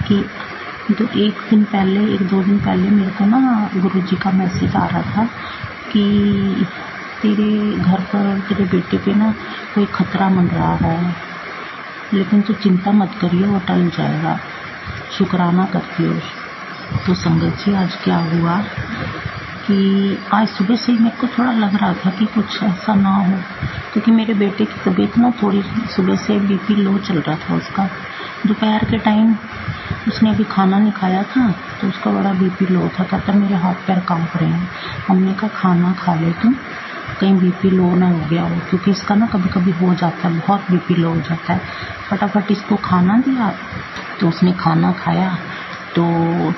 कि एक दो दिन पहले मेरे को ना गुरु जी का मैसेज आ रहा था कि तेरे घर पर तेरे बेटे पे ना कोई खतरा मंडरा रहा है, लेकिन तू चिंता मत करिए, वो टल जाएगा, शुक्राना करती हो। तो संगत जी, आज क्या हुआ कि आज सुबह से ही मेरे को थोड़ा लग रहा था कि कुछ ऐसा ना हो, क्योंकि मेरे बेटे की तबीयत ना थोड़ी सुबह से बीपी लो चल रहा था उसका। दोपहर के टाइम उसने अभी खाना नहीं खाया था तो उसका बड़ा बीपी लो था। कहता मेरे हाथ पैर कांप रहे हैं। हमने कहा खाना खा ले तुम, कहीं बीपी लो ना हो गया हो, क्योंकि इसका ना कभी कभी हो जाता है, बहुत बीपी लो हो जाता है। फटाफट इसको खाना दिया तो उसने खाना खाया तो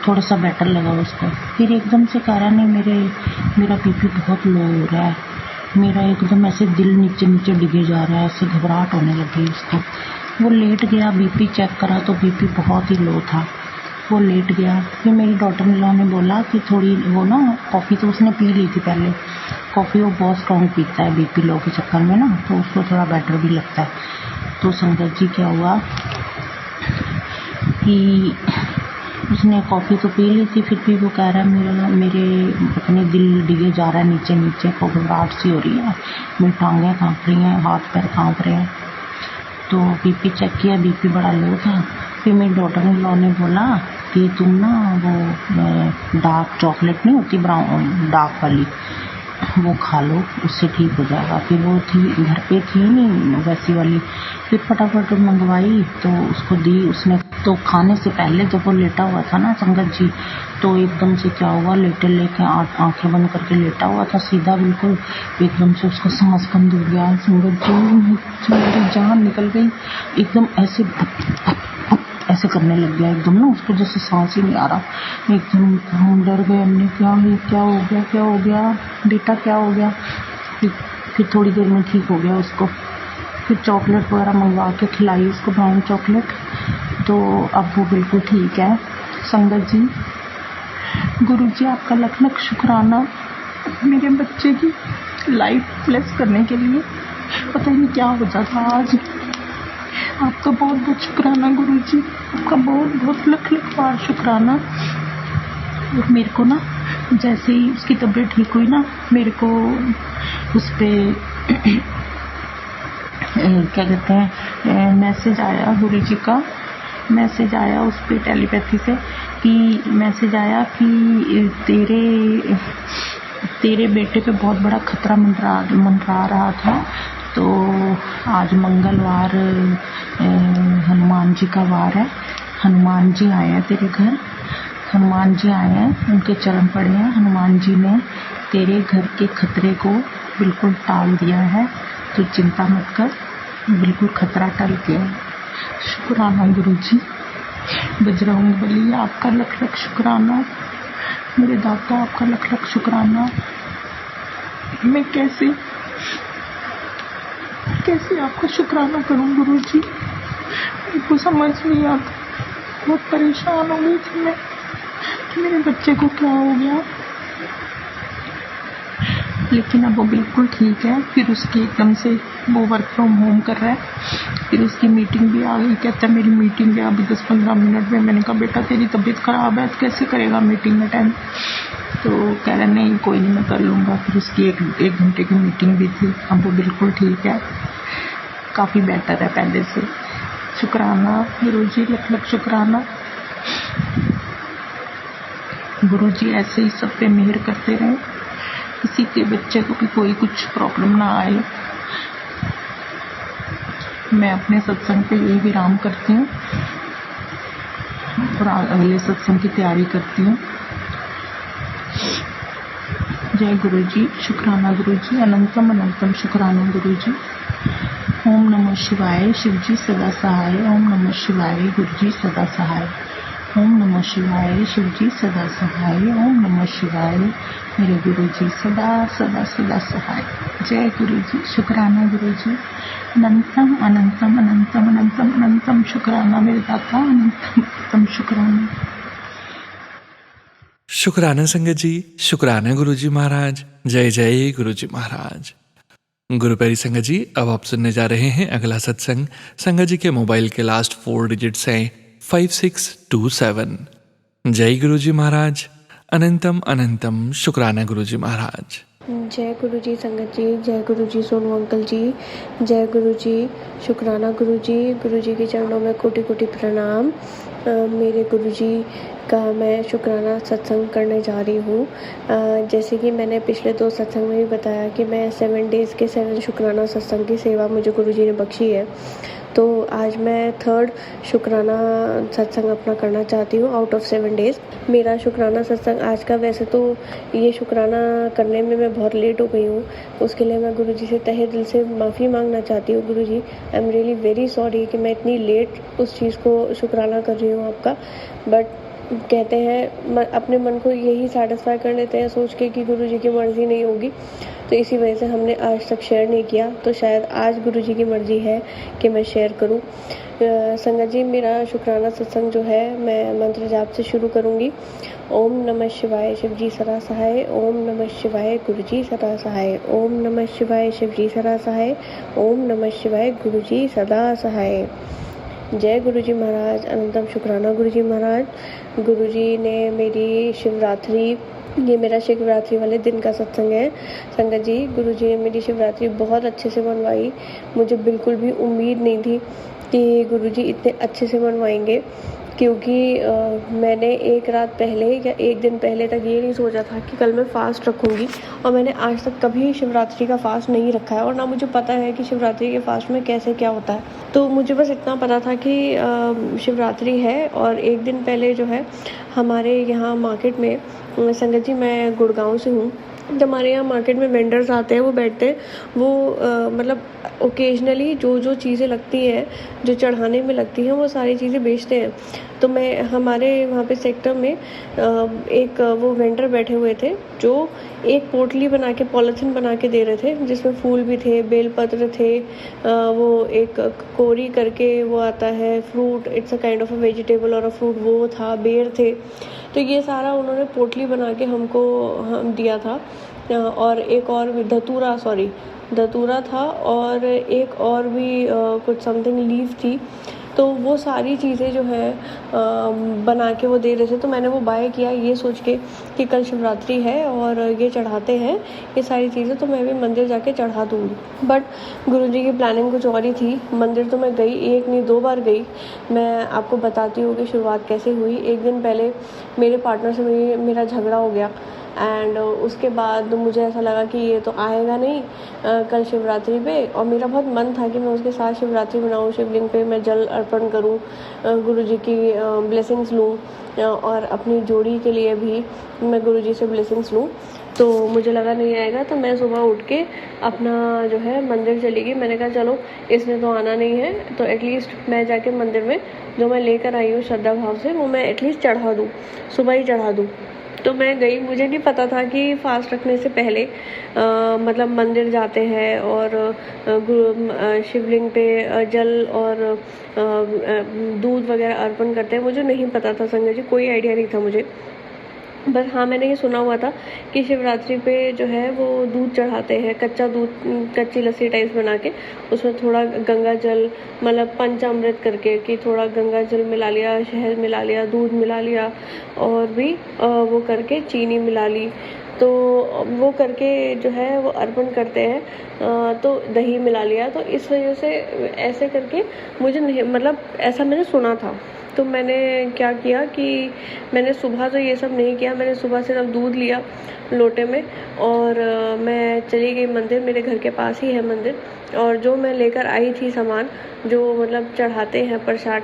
थोड़ा सा बेटर लगा उसको। फिर एकदम से कह रहा नहीं मेरा बीपी बहुत लो हो रहा है, मेरा एकदम ऐसे दिल नीचे नीचे डिगे जा रहा है, ऐसे घबराहट होने लगी उसको। वो लेट गया, बीपी चेक करा तो बीपी बहुत ही लो था। वो लेट गया। फिर मेरी डॉटर इन लॉ ने बोला कि थोड़ी वो ना कॉफ़ी तो उसने पी ली थी पहले, कॉफ़ी वो बहुत स्ट्रॉन्ग पीता है बीपी लो के चक्कर में ना, तो उसको थोड़ा बेटर भी लगता है। तो संगत जी क्या हुआ कि उसने कॉफ़ी तो पी ली थी, फिर भी वो कह रहा है मेरे अपने दिल डिगे जा रहा है नीचे नीचे, घबराहट सी हो रही है, मेरी टांगें काँप रही हैं, हाथ पैर काँप रहे हैं। तो बीपी चेक किया, बीपी बड़ा लो था। फिर मेरी डॉटर इन लॉ ने बोला कि तुम ना वो डार्क चॉकलेट नहीं होती ब्राउन डार्क वाली, वो खा लो, उससे ठीक हो जाएगा। फिर वो थी घर पे थी नहीं वैसी वाली, फिर फटाफट मंगवाई तो उसको दी उसने। तो खाने से पहले जब वो लेटा हुआ था ना संगत जी, तो एकदम से क्या हुआ, लेके आंखें बंद करके लेटा हुआ था सीधा बिल्कुल, एकदम से उसका सांस बंद हो गया। संगत जी, मेरी जान निकल गई, एकदम ऐसे ऐसे करने लग गया एकदम ना, उसको जैसे सांस ही नहीं आ रहा। एकदम हम डर गए, हमने क्या हो गया बेटा, क्या हो गया। फिर थोड़ी देर में ठीक हो गया उसको। फिर चॉकलेट वगैरह मंगवा के खिलाई उसको, ब्राउन चॉकलेट, तो अब वो बिल्कुल ठीक है। संगत जी, गुरु जी आपका लख लख शुक्राना मेरे बच्चे की लाइफ ब्लेस करने के लिए। पता ही नहीं क्या हो जाता आज। आपका बहुत बहुत शुक्राना गुरु जी, आपका बहुत बहुत लख लख बार शुक्राना। और मेरे को ना जैसे ही उसकी तबीयत ठीक हुई ना, मेरे को उस पर क्या कहते हैं मैसेज आया, गुरु जी का मैसेज आया उस पर टेलीपैथी से, कि मैसेज आया कि तेरे बेटे पे बहुत बड़ा खतरा मंडरा रहा था। तो आज मंगलवार हनुमान जी का वार है, हनुमान जी आए हैं तेरे घर, हनुमान जी आए हैं, उनके चरण पड़े हैं। हनुमान जी ने तेरे घर के खतरे को बिल्कुल टाल दिया है, तो चिंता मत कर, बिल्कुल खतरा टल गया। शुक्राना गुरु जी, बजरंग बली आपका लख लख शुक्राना, मेरे दाता आपका लख लख शुक्राना। मैं कैसे आपका शुक्राना करूं गुरु जी, मेरे को समझ नहीं आता। बहुत परेशान हो गई थी मैं कि मेरे बच्चे को क्या हो गया। लेकिन अब वो बिल्कुल ठीक है। फिर उसकी एकदम से वो वर्क फ्रॉम होम कर रहा है। फिर उसकी मीटिंग भी आ गई, कहता है मेरी मीटिंग है अभी 10-15 मिनट में। मैंने कहा बेटा तेरी तबीयत ख़राब है, कैसे करेगा मीटिंग में टाइम? तो कह रहा नहीं कोई नहीं मैं कर लूँगा। फिर उसकी एक घंटे की मीटिंग भी थी। अब वो बिल्कुल ठीक है, काफ़ी बेटर है पहले से। शुक्राना गुरुजी, लख लख शुक्राना। गुरुजी ऐसे ही सब पे मेहर करते रहें, किसी के बच्चे को भी कोई कुछ प्रॉब्लम ना आए। मैं अपने सत्संग पे यही विराम करती हूँ और अगले सत्संग की तैयारी करती हूँ। जय गुरुजी, शुक्राना गुरुजी, अनंतम अनंतम शुक्राना गुरुजी। ओम नमः शिवाय, शिवजी सदा सहाय। ओम नमः शिवाय, गुरुजी सदा सहाय। ओम नमः शिवाय, शिवजी सदा सहाय। ओम नमः शिवाय, मेरे गुरुजी सदा सदा सदा सहाय। जय गुरुजी, शुक्राना गुरुजी, अनंतम अनंतम अनंतम अनंतम अनंतम शुक्राना मेरे दाता, अनंतम अनंतम शुक्राना। शुक्राना संगत जी, शुक्राना गुरुजी महाराज। जय जय गुरुजी महाराज। गुरु प्यारी संगत जी, अब आप सुनने जा रहे हैं अगला सत्संग। संगत जी के मोबाइल के लास्ट 4 डिजिट्स हैं 5627। जय गुरुजी महाराज, अनंतम अनंतम शुक्राना गुरुजी महाराज। जय गुरु जी संगत जी, जय गुरु जी सोनू अंकल जी, जय गुरु जी, शुक्राना गुरु जी के चरणों में कोटि कोटि प्रणाम। मेरे गुरु जी का मैं शुक्राना सत्संग करने जा रही हूँ। जैसे कि मैंने पिछले 2 सत्संग में भी बताया कि मैं 7 डेज़ के 7 शुक्राना सत्संग की सेवा मुझे गुरु जी ने बख्शी है। तो आज मैं 3rd शुक्राना सत्संग अपना करना चाहती हूँ आउट ऑफ 7 डेज़। मेरा शुक्राना सत्संग आज का, वैसे तो ये शुक्राना करने में मैं बहुत लेट हो गई हूँ, उसके लिए मैं गुरुजी से तहे दिल से माफ़ी मांगना चाहती हूँ। Guruji, I am really very sorry कि मैं इतनी लेट उस चीज़ को शुक्राना कर रही हूँ आपका। बट कहते हैं अपने मन को यही सेटिस्फाई कर लेते हैं सोच के कि गुरुजी की मर्ज़ी नहीं होगी, तो इसी वजह से हमने आज तक शेयर नहीं किया। तो शायद आज गुरुजी की मर्ज़ी है कि मैं शेयर करूं। संगत जी, मेरा शुक्राना सत्संग जो है मैं मंत्र जाप से शुरू करूंगी। ओम नमः शिवाय, शिवजी सदा सहाय। ओम नमः शिवाय, गुरुजी सदा सहाय। ओम नमः शिवाय, शिवजी सदा सहाय। ओम नमः शिवाय, गुरुजी सदा सहाय। जय गुरुजी महाराज, अनंतम शुक्राना गुरुजी महाराज। गुरुजी ने मेरी शिवरात्रि, ये मेरा शिवरात्रि वाले दिन का सत्संग है संगत जी। गुरुजी ने मेरी शिवरात्रि बहुत अच्छे से मनवाई। मुझे बिल्कुल भी उम्मीद नहीं थी कि गुरुजी इतने अच्छे से मनवाएंगे, क्योंकि मैंने एक रात पहले या एक दिन पहले तक ये नहीं सोचा था कि कल मैं फ़ास्ट रखूँगी, और मैंने आज तक कभी शिवरात्रि का फ़ास्ट नहीं रखा है, और ना मुझे पता है कि शिवरात्रि के फ़ास्ट में कैसे क्या होता है। तो मुझे बस इतना पता था कि शिवरात्रि है, और एक दिन पहले जो है हमारे यहाँ मार्केट में, संगत जी मैं गुड़गांव से हूँ, तो हमारे यहाँ मार्केट में वेंडर्स आते हैं, वो बैठते हैं, वो मतलब ओकेजनली जो चीज़ें लगती हैं, जो चढ़ाने में लगती हैं, वो सारी चीज़ें बेचते हैं। तो मैं हमारे वहाँ पे सेक्टर में एक वो वेंडर बैठे हुए थे, जो एक पोटली बना के, पॉलीथीन बना के दे रहे थे, जिसमें फूल भी थे, बेलपत्र थे, वो एक कोरी करके वो आता है fruit, it's a kind of a vegetable और अ फ्रूट, वो था, बेर थे। तो ये सारा उन्होंने पोटली बना के हमको दिया था। और एक और धतूरा था, और एक और भी कुछ समथिंग लीफ थी। तो वो सारी चीज़ें जो है बना के वो दे रहे थे। तो मैंने वो बाय किया ये सोच के कि कल शिवरात्रि है और ये चढ़ाते हैं ये सारी चीज़ें, तो मैं भी मंदिर जाके चढ़ा दूँगी। बट गुरुजी की प्लानिंग कुछ और ही थी। मंदिर तो मैं गई, 1 नहीं 2 बार गई। मैं आपको बताती हूँ कि शुरुआत कैसे हुई। एक दिन पहले मेरे पार्टनर से मेरा झगड़ा हो गया, एंड उसके बाद मुझे ऐसा लगा कि ये तो आएगा नहीं कल शिवरात्रि पे, और मेरा बहुत मन था कि मैं उसके साथ शिवरात्रि मनाऊँ, शिवलिंग पे मैं जल अर्पण करूँ, गुरुजी की ब्लेसिंग्स लूँ, और अपनी जोड़ी के लिए भी मैं गुरुजी से ब्लेसिंग्स लूँ। तो मुझे लगा नहीं आएगा, तो मैं सुबह उठ के अपना जो है मंदिर चली गई। मैंने कहा चलो इसने तो आना नहीं है, तो एटलीस्ट मैं जाके मंदिर में जो मैं लेकर आई हूँ श्रद्धा भाव से, वो मैं एटलीस्ट चढ़ा दूँ, सुबह ही चढ़ा दूँ। तो मैं गई, मुझे नहीं पता था कि फास्ट रखने से पहले मतलब मंदिर जाते हैं और शिवलिंग पे जल और दूध वगैरह अर्पण करते हैं। मुझे नहीं पता था संगत जी, कोई आइडिया नहीं था मुझे। पर हाँ, मैंने ये सुना हुआ था कि शिवरात्रि पे जो है वो दूध चढ़ाते हैं, कच्चा दूध, कच्ची लस्सी टाइप्स बना के उसमें थोड़ा गंगा जल, मतलब पंचामृत करके कि थोड़ा गंगा जल मिला लिया, शहद मिला लिया, दूध मिला लिया और भी वो करके चीनी मिला ली, तो वो करके जो है वो अर्पण करते हैं। तो दही मिला लिया, तो इस वजह से ऐसे करके मुझे नहीं, मतलब ऐसा मैंने सुना था। तो मैंने क्या किया कि मैंने सुबह तो ये सब नहीं किया, मैंने सुबह सिर्फ दूध लिया लोटे में और मैं चली गई मंदिर, मेरे घर के पास ही है मंदिर, और जो मैं लेकर आई थी सामान, जो मतलब चढ़ाते हैं प्रसाद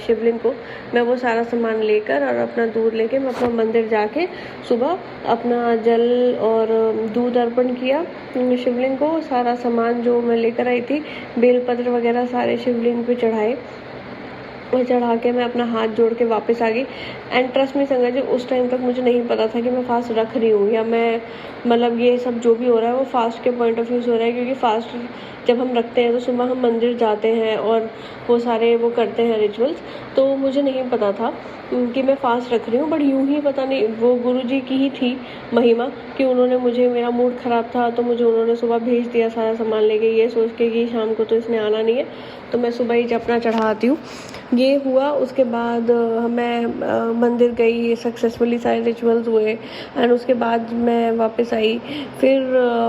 शिवलिंग को, मैं वो सारा सामान लेकर और अपना दूध लेके मैं अपना मंदिर जाके सुबह अपना जल और दूध अर्पण किया शिवलिंग को। सारा सामान जो मैं लेकर आई थी, बेलपत्र वगैरह सारे शिवलिंग पे चढ़ाए और चढ़ा के मैं अपना हाथ जोड़ के वापस आ गई। एंड ट्रस्ट मी संगत जी, उस टाइम तक मुझे नहीं पता था कि मैं फास्ट रख रही हूँ या मैं, मतलब ये सब जो भी हो रहा है वो फास्ट के पॉइंट ऑफ व्यू से हो रहा है, क्योंकि फास्ट जब हम रखते हैं तो सुबह हम मंदिर जाते हैं और वो सारे वो करते हैं रिचुअल्स, तो मुझे नहीं पता था कि मैं फास्ट रख रही हूँ। बट यूं ही पता नहीं वो गुरुजी की ही थी महिमा कि उन्होंने मुझे, मेरा मूड ख़राब था तो मुझे उन्होंने सुबह भेज दिया सारा सामान लेके, ये सोच के कि शाम को तो इसने आना नहीं है तो मैं सुबह ही अपना चढ़ा आती हूँ। ये हुआ, उसके बाद मैं मंदिर गई, सक्सेसफुली सारे रिचुअल्स हुए एंड उसके बाद मैं वापस आई। फिर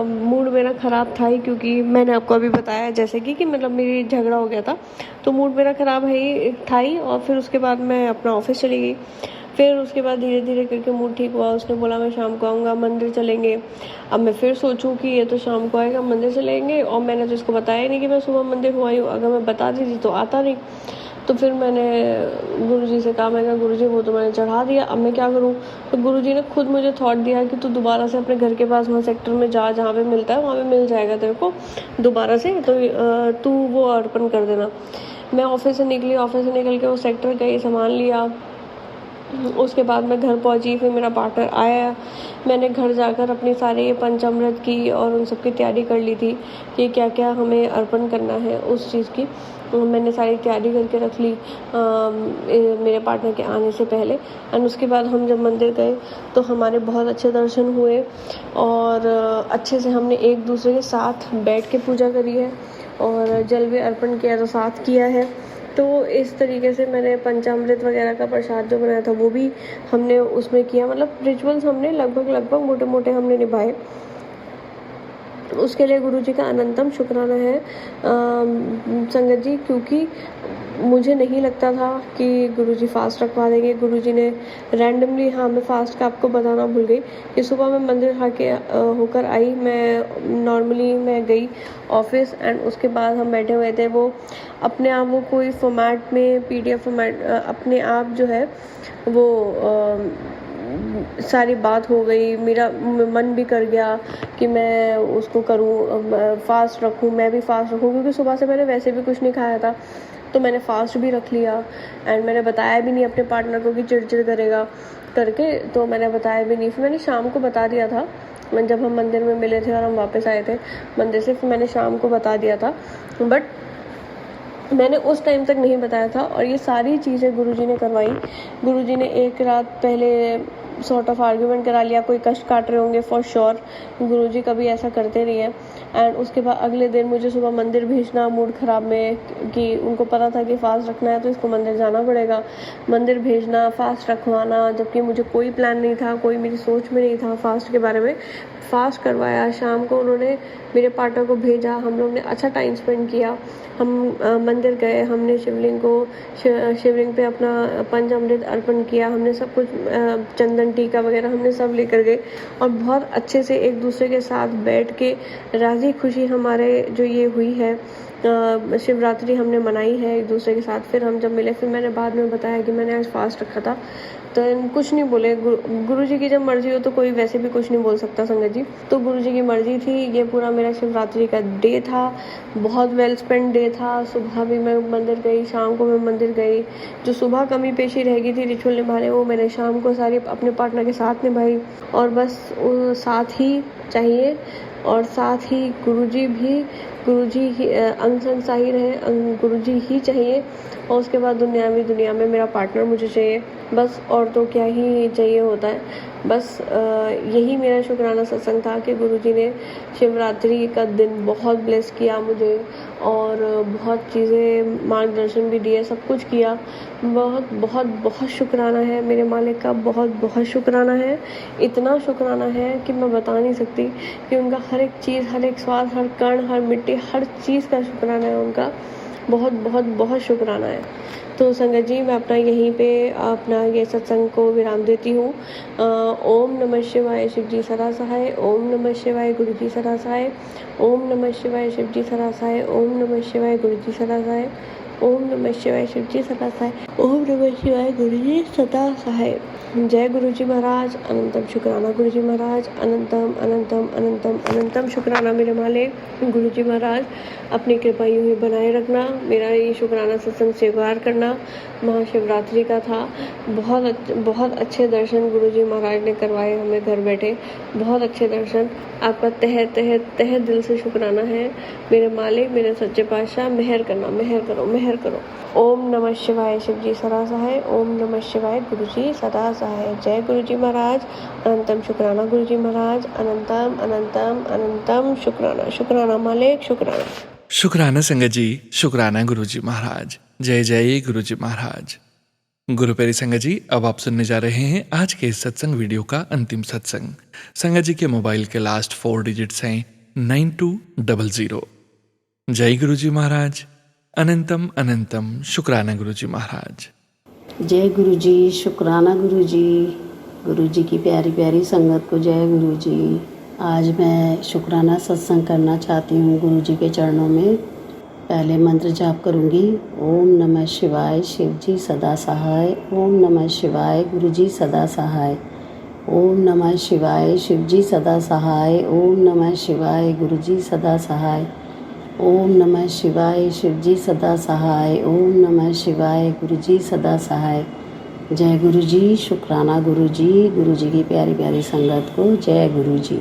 मूड मेरा ख़राब था ही, क्योंकि मैंने आपको अभी बताया जैसे कि मतलब मेरी झगड़ा हो गया था, तो मूड मेरा ख़राब है था ही। और फिर उसके बाद मैं अपना ऑफिस चली गई। फिर उसके बाद धीरे धीरे करके मूड ठीक हुआ, उसने बोला मैं शाम को आऊँगा, मंदिर चलेंगे। अब मैं फिर सोचूं कि ये तो शाम को आएगा, मंदिर चलेंगे, और मैंने तो इसको बताया नहीं कि मैं सुबह मंदिर हुआ ही हूँ, अगर मैं बता दी थी तो आता नहीं। तो फिर मैंने गुरुजी से कहा, मैं कहा गुरुजी वो तो मैंने चढ़ा दिया, अब मैं क्या करूँ। तो गुरुजी ने खुद मुझे थॉट दिया कि तू दोबारा से अपने घर के पास वहाँ सेक्टर में जा, जहाँ पे मिलता है वहाँ पे मिल जाएगा तेरे को दोबारा से, तो तू वो अर्पण कर देना। मैं ऑफिस से निकली, ऑफिस से निकल के वो सेक्टर गई, सामान लिया, उसके बाद मैं घर पहुंची। फिर मेरा पार्टनर आया, मैंने घर जाकर अपनी सारे ये पंचामृत की और उन सब की तैयारी कर ली थी कि क्या क्या हमें अर्पण करना है उस चीज़ की। मैंने सारी तैयारी करके रख ली मेरे पार्टनर के आने से पहले। एंड उसके बाद हम जब मंदिर गए तो हमारे बहुत अच्छे दर्शन हुए और अच्छे से हमने एक दूसरे के साथ बैठ के पूजा करी है और जल भी अर्पण किया तो साथ किया है। तो इस तरीके से मैंने पंचामृत वगैरह का प्रसाद जो बनाया था वो भी हमने उसमें किया, मतलब रिचुअल्स हमने लगभग मोटे मोटे हमने निभाए। उसके लिए गुरुजी का अनंतम शुक्राना है संगत जी, क्योंकि मुझे नहीं लगता था कि गुरुजी फास्ट रखवा देंगे। गुरुजी ने रैंडमली, हाँ मैं फास्ट का आपको बताना भूल गई कि सुबह मैं मंदिर होकर आई, मैं नॉर्मली मैं गई ऑफिस एंड उसके बाद हम बैठे हुए थे। वो अपने आप वो कोई फॉर्मेट में PDF फॉर्मेट अपने आप जो है वो सारी बात हो गई। मेरा मन भी कर गया कि मैं उसको करूँ, फास्ट रखूँ, मैं भी फास्ट रखूँ, क्योंकि सुबह से मैंने वैसे भी कुछ नहीं खाया था तो मैंने फास्ट भी रख लिया। एंड मैंने बताया भी नहीं अपने पार्टनर को कि चिड़चिड़ करेगा करके, तो मैंने बताया भी नहीं। फिर मैंने शाम को बता दिया था, जब हम मंदिर में मिले थे और हम वापस आए थे मंदिर से, फिर मैंने शाम को बता दिया था, बट मैंने उस टाइम तक नहीं बताया था। और ये सारी चीज़ें गुरुजी ने करवाई। गुरुजी ने एक रात पहले सॉर्ट ऑफ आर्ग्यूमेंट करा लिया, कोई कष्ट काट रहे होंगे फॉर श्योर, गुरुजी कभी ऐसा करते नहीं है। एंड उसके बाद अगले दिन मुझे सुबह मंदिर भेजना मूड ख़राब में, कि उनको पता था कि फास्ट रखना है तो इसको मंदिर जाना पड़ेगा, मंदिर भेजना, फास्ट रखवाना, जबकि मुझे कोई प्लान नहीं था, कोई मेरी सोच में नहीं था फास्ट के बारे में। फास्ट करवाया, शाम को उन्होंने मेरे पार्टनर को भेजा, हम लोग ने अच्छा टाइम स्पेंड किया। हम मंदिर गए, हमने शिवलिंग पे अपना पंचामृत अर्पण किया, हमने सब कुछ चंदन टीका वगैरह हमने सब लेकर गए और बहुत अच्छे से एक दूसरे के साथ बैठ के राज़ी खुशी हमारे जो ये हुई है शिवरात्रि हमने मनाई है एक दूसरे के साथ। फिर हम जब मिले, फिर मैंने बाद में बताया कि मैंने आज फास्ट रखा था, तो कुछ नहीं बोले। गुरुजी की जब मर्जी हो तो कोई वैसे भी कुछ नहीं बोल सकता संगत जी। तो गुरुजी की मर्जी थी। ये पूरा मेरा शिवरात्रि का डे था, बहुत वेल स्पेंड डे था। सुबह भी मैं मंदिर गई, शाम को मैं मंदिर गई। जो सुबह कमी पेशी रह गई थी रिचुअल निभाने, वो मैंने शाम को सारी अपने पार्टनर के साथ निभाई। और बस साथ ही चाहिए और साथ ही गुरुजी भी गुरुजी ही अंग संग साहिर हैं, गुरुजी ही चाहिए। और उसके बाद दुनिया में मेरा पार्टनर मुझे चाहिए, बस। और तो क्या ही चाहिए होता है, बस यही मेरा शुक्राना सत्संग था कि गुरुजी ने शिवरात्रि का दिन बहुत ब्लेस किया मुझे और बहुत चीज़ें मार्गदर्शन भी दिए, सब कुछ किया। बहुत बहुत बहुत शुक्राना है मेरे मालिक का, बहुत बहुत शुक्राना है। इतना शुक्राना है कि मैं बता नहीं सकती कि उनका हर एक चीज़, हर एक स्वाद, हर कण, हर मिट्टी, हर चीज़ का शुक्राना है उनका। बहुत बहुत बहुत शुक्राना है। तो संगत जी, मैं अपना यहीं पे अपना ये सत्संग को विराम देती हूँ। ओम नमः शिवाय, शिव जी सदा सहाय। ओम नमः शिवाय, गुरु जी सदा सहाय। ओम नमः शिवाय, शिव जी सदा सहाय। ओम नमः शिवाय, गुरु जी सदा सहाय। ओम नमः शिवाय, शिव जी सदा सहाय। ओम नमः शिवाय, गुरु जी सदा सहाय। जय गुरु जी महाराज, अनंतम शुक्राना गुरु जी महाराज, अनंतम अनंतम अनंतम अनंतम शुक्राना मेरे मालिक। गुरु जी महाराज, अपनी कृपा यूं ही बनाए रखना। मेरा ये शुक्राना सत्संग स्वीकार करना। महाशिवरात्रि का था, बहुत अच्छे दर्शन गुरु जी महाराज ने करवाए हमें घर बैठे, बहुत अच्छे दर्शन। आपका तहे दिल से शुक्राना है मेरे मालिक, मेरे सच्चे पातशाह। मेहर करना, मेहर करो, मेहर करो। ओम नमः शिवाय, शिव जी सदा सहाय। ओम नमः शिवाय, गुरु जी सदा सहाय। जय गुरु जी महाराज, अनंतम शुक्राना गुरु जी महाराज, अनंतम अनंतम अनंतम शुक्राना। शुक्राना मालिक, शुक्राना। शुक्राना संगत जी, शुक्राना गुरु जी महाराज। जय जय गुरु जी महाराज। गुरु प्यारी संगत जी, अब आप सुनने जा रहे हैं आज के इस सत्संग वीडियो का अंतिम सत्संग। संगत जी के मोबाइल के लास्ट 4 डिजिट्स हैं 9200। जय गुरु जी महाराज, अनंतम अनंतम शुक्राना गुरु जी महाराज। जय गुरु जी, शुक्राना गुरु जी। गुरु जी की प्यारी प्यारी संगत को जय गुरु जी। आज मैं शुक्राना सत्संग करना चाहती हूँ गुरु जी के चरणों में। पहले मंत्र जाप करूँगी। ओम नमः शिवाय, शिव जी सदा सहाय। ओम नमः शिवाय, गुरु जी सदा सहाय। ओम नमः शिवाय, शिव जी सदा सहाय। ओम नमः शिवाय, गुरु जी सदा सहाय। ओम नमः शिवाय, शिव जी सदा सहाय। ओम नमः शिवाय, गुरु जी सदा सहाय। जय गुरु जी, शुक्राना गुरु जी की प्यारी प्यारी संगत को जय गुरु जी।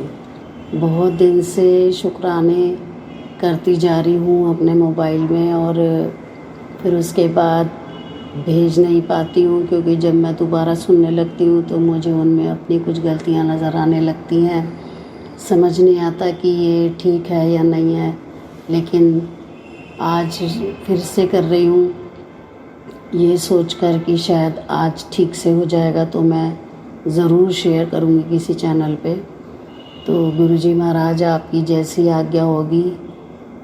बहुत दिन से शुक्राने करती जा रही हूँ अपने मोबाइल में और फिर उसके बाद भेज नहीं पाती हूँ, क्योंकि जब मैं दोबारा सुनने लगती हूँ तो मुझे उनमें अपनी कुछ गलतियाँ नज़र आने लगती हैं। समझ नहीं आता कि ये ठीक है या नहीं है, लेकिन आज फिर से कर रही हूँ ये सोचकर कि शायद आज ठीक से हो जाएगा तो मैं ज़रूर शेयर करूँगी किसी चैनल पे। तो गुरुजी महाराज, आपकी जैसी आज्ञा होगी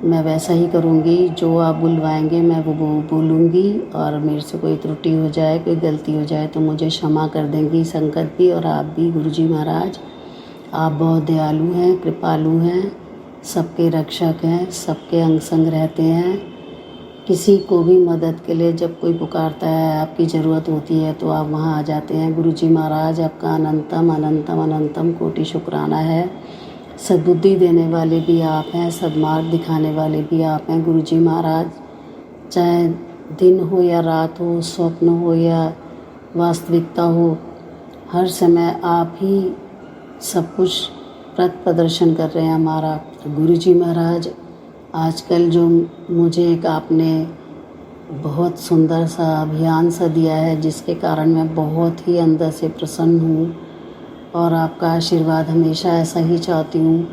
मैं वैसा ही करूँगी। जो आप बुलवाएंगे मैं वो बोलूँगी, और मेरे से कोई त्रुटि हो जाए, कोई गलती हो जाए तो मुझे क्षमा कर देंगी संगत भी और आप भी। गुरुजी महाराज, आप बहुत दयालु हैं, कृपालु हैं, सबके रक्षक हैं, सबके अंग संग रहते हैं। किसी को भी मदद के लिए जब कोई पुकारता है, आपकी ज़रूरत होती है तो आप वहाँ आ जाते हैं। गुरुजी महाराज, आपका अनंतम अनंतम अनंतम कोटि शुक्राना है। सद्बुद्धि देने वाले भी आप हैं, सद्मार्ग दिखाने वाले भी आप हैं गुरुजी महाराज। चाहे दिन हो या रात हो, स्वप्न हो या वास्तविकता हो, हर समय आप ही सब कुछ पथ प्रदर्शन कर रहे हैं हमारा। गुरुजी महाराज, आजकल जो मुझे एक आपने बहुत सुंदर सा अभियान सा दिया है, जिसके कारण मैं बहुत ही अंदर से प्रसन्न हूँ और आपका आशीर्वाद हमेशा ऐसा ही चाहती हूँ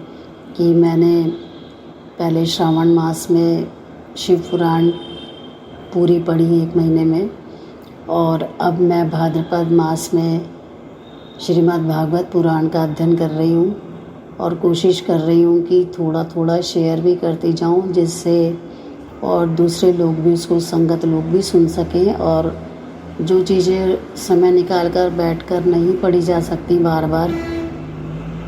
कि मैंने पहले श्रावण मास में शिव पुराण पूरी पढ़ी 1 महीने में, और अब मैं भाद्रपद मास में श्रीमद् भागवत पुराण का अध्ययन कर रही हूँ और कोशिश कर रही हूँ कि थोड़ा थोड़ा शेयर भी करती जाऊँ, जिससे और दूसरे लोग भी उसको, संगत लोग भी सुन सकें। और जो चीज़ें समय निकाल कर बैठ कर नहीं पढ़ी जा सकती बार बार,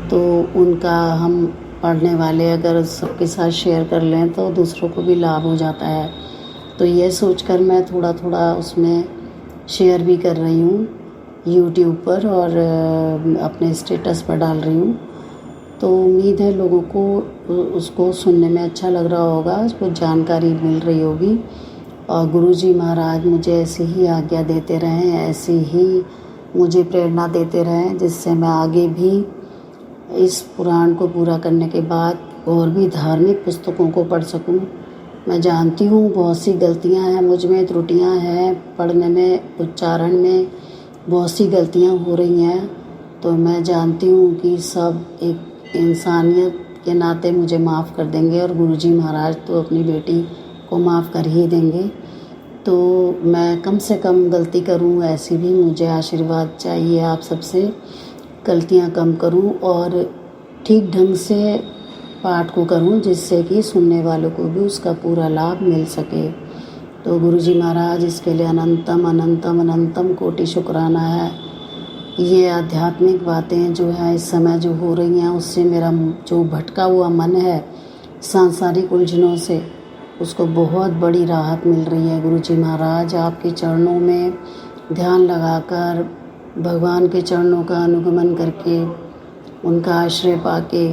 तो उनका हम पढ़ने वाले अगर सबके साथ शेयर कर लें तो दूसरों को भी लाभ हो जाता है। तो ये सोचकर मैं थोड़ा थोड़ा उसमें शेयर भी कर रही हूँ यूट्यूब पर और अपने स्टेटस पर डाल रही हूँ। तो उम्मीद है लोगों को उसको सुनने में अच्छा लग रहा होगा, उसको जानकारी मिल रही होगी। और गुरुजी महाराज मुझे ऐसी ही आज्ञा देते रहें, ऐसी ही मुझे प्रेरणा देते रहें, जिससे मैं आगे भी इस पुराण को पूरा करने के बाद और भी धार्मिक पुस्तकों को पढ़ सकूं। मैं जानती हूँ बहुत सी गलतियाँ हैं मुझ में, त्रुटियाँ हैं पढ़ने में, उच्चारण में बहुत सी गलतियाँ हो रही हैं। तो मैं जानती हूँ कि सब एक इंसानियत के नाते मुझे माफ़ कर देंगे और गुरुजी महाराज तो अपनी बेटी को माफ़ कर ही देंगे। तो मैं कम से कम गलती करूँ, ऐसी भी मुझे आशीर्वाद चाहिए आप सबसे। गलतियाँ कम करूँ और ठीक ढंग से पाठ को करूँ, जिससे कि सुनने वालों को भी उसका पूरा लाभ मिल सके। तो गुरुजी महाराज इसके लिए अनंतम अनंतम अनंतम कोटि शुक्राना है। ये आध्यात्मिक बातें जो है इस समय जो हो रही हैं, उससे मेरा जो भटका हुआ मन है सांसारिक उलझनों से, उसको बहुत बड़ी राहत मिल रही है। गुरुजी महाराज आपके चरणों में ध्यान लगाकर, भगवान के चरणों का अनुगमन करके, उनका आश्रय पाके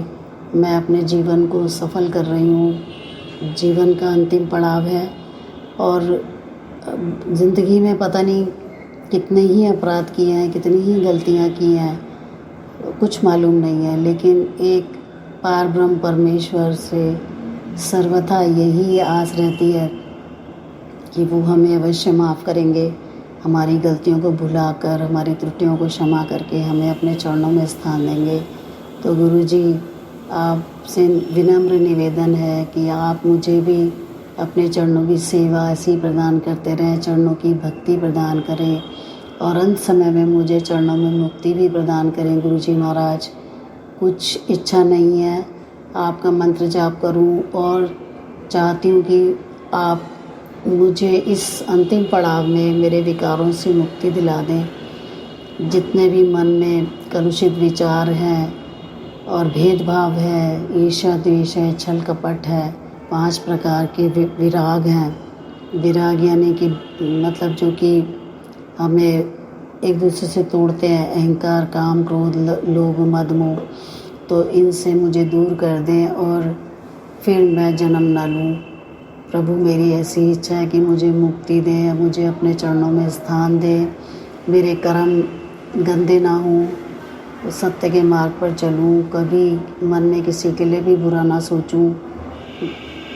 मैं अपने जीवन को सफल कर रही हूँ। जीवन का अंतिम पड़ाव है और ज़िंदगी में पता नहीं कितने ही अपराध किए हैं, कितनी ही गलतियाँ की हैं, कुछ मालूम नहीं है। लेकिन एक पार ब्रह्म परमेश्वर से सर्वथा यही आस रहती है कि वो हमें अवश्य माफ़ करेंगे। हमारी गलतियों को भुलाकर, हमारी त्रुटियों को क्षमा करके हमें अपने चरणों में स्थान देंगे। तो गुरुजी आपसे विनम्र निवेदन है कि आप मुझे भी अपने चरणों की सेवा ऐसी प्रदान करते रहें, चरणों की भक्ति प्रदान करें और अंत समय में मुझे चरणों में मुक्ति भी प्रदान करें। गुरुजी महाराज कुछ इच्छा नहीं है, आपका मंत्र जाप करूं और चाहती हूं कि आप मुझे इस अंतिम पड़ाव में मेरे विकारों से मुक्ति दिला दें। जितने भी मन में कलुषित विचार हैं और भेदभाव है, ईर्ष्या द्वेष है, छल कपट है, 5 प्रकार के विराग हैं। विराग यानी कि मतलब जो कि हमें एक दूसरे से तोड़ते हैं, अहंकार, काम, क्रोध, लोभ, मद, मोह। तो इनसे मुझे दूर कर दें और फिर मैं जन्म ना लूँ। प्रभु मेरी ऐसी इच्छा है कि मुझे मुक्ति दें, मुझे अपने चरणों में स्थान दें, मेरे कर्म गंदे ना हों, सत्य के मार्ग पर चलूं, कभी मन में किसी के लिए भी बुरा ना सोचूं।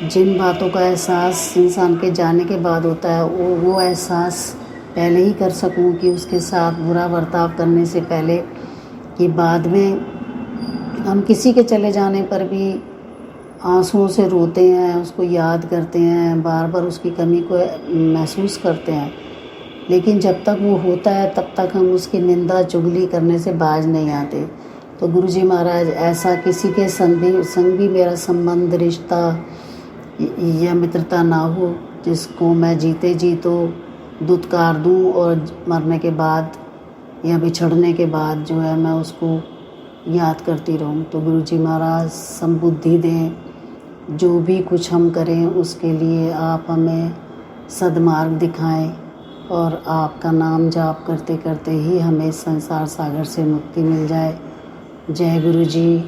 जिन बातों का एहसास इंसान के जाने के बाद होता है, वो एहसास पहले ही कर सकूं कि उसके साथ बुरा बर्ताव करने से पहले, कि बाद में हम किसी के चले जाने पर भी आंसुओं से रोते हैं, उसको याद करते हैं, बार बार उसकी कमी को महसूस करते हैं। लेकिन जब तक वो होता है तब तक हम उसकी निंदा चुगली करने से बाज नहीं आते। तो गुरुजी महाराज ऐसा किसी के संग भी मेरा संबंध, रिश्ता या मित्रता ना हो जिसको मैं जीते जी तो दुत्कार दूं और मरने के बाद या बिछड़ने के बाद जो है मैं उसको याद करती रहूं। तो गुरुजी महाराज संबुद्धि दें, जो भी कुछ हम करें उसके लिए आप हमें सद्मार्ग दिखाएं और आपका नाम जाप करते करते ही हमें संसार सागर से मुक्ति मिल जाए। जय गुरुजी,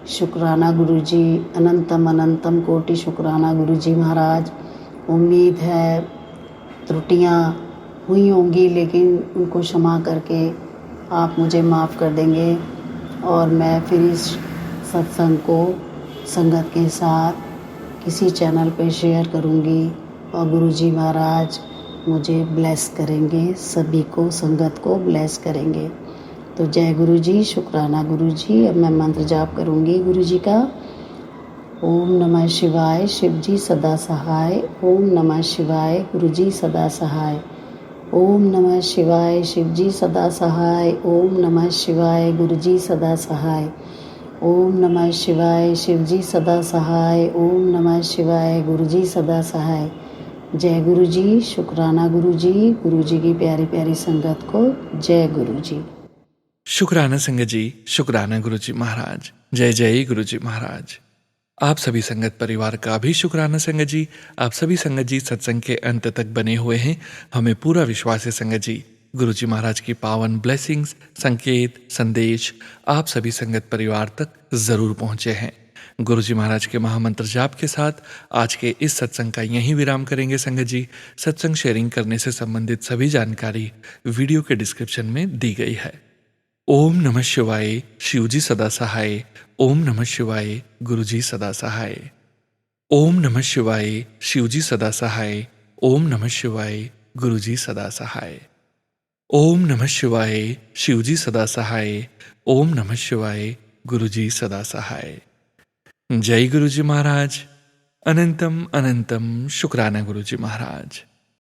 शुक्राना गुरुजी, अनंतम अनंतम कोटि शुक्राना गुरुजी महाराज। उम्मीद है त्रुटियां हुई होंगी, लेकिन उनको क्षमा करके आप मुझे माफ़ कर देंगे और मैं फिर इस सत्संग को संगत के साथ किसी चैनल पे शेयर करूँगी और गुरुजी महाराज मुझे ब्लेस करेंगे, सभी को, संगत को ब्लेस करेंगे। तो जय गुरुजी, शुक्राना गुरुजी। अब मैं मंत्र जाप करूँगी गुरुजी का। ओम नमः शिवाय, शिवजी सदा सहाय। ओम नमः शिवाय, गुरुजी सदा सहाय। ओम नमः शिवाय, शिवजी सदा सहाय। ओम नमः शिवाय, गुरुजी सदा सहाय। ओम नमः शिवाय, शिवजी सदा सहाय। ओम नमः शिवाय, गुरुजी सदा सहाय। जय गुरुजी, शुक्राना गुरुजी। गुरुजी की प्यारी प्यारी संगत को जय गुरुजी। शुक्राना संगत जी, शुक्राना गुरुजी महाराज। जय जय गुरुजी महाराज। आप सभी संगत परिवार का भी शुक्राना संगत जी। आप सभी संगत जी सत्संग के अंत तक बने हुए हैं। हमें पूरा विश्वास है संगत जी, गुरुजी महाराज की पावन ब्लेसिंग्स, संकेत, संदेश आप सभी संगत परिवार तक जरूर पहुंचे हैं। गुरुजी महाराज के महामंत्र जाप के साथ आज के इस सत्संग का यहीं विराम करेंगे संगत जी। सत्संग शेयरिंग करने से संबंधित सभी जानकारी वीडियो के डिस्क्रिप्शन में दी गई है। ओम नमः शिवाय, शिवजी सदा सहाय। ओम नमः शिवाय, गुरुजी सदा सहाय। ओम नमः शिवाय, शिवजी सदा सहाय। ओम नमः शिवाय, गुरुजी सदा सहाय। ओम नमः शिवाय, शिवजी सदा सहाय। ओम नमः शिवाय, गुरुजी सदा सहाय। जय गुरुजी महाराज। अनंतम अनंतम शुक्राना गुरुजी महाराज।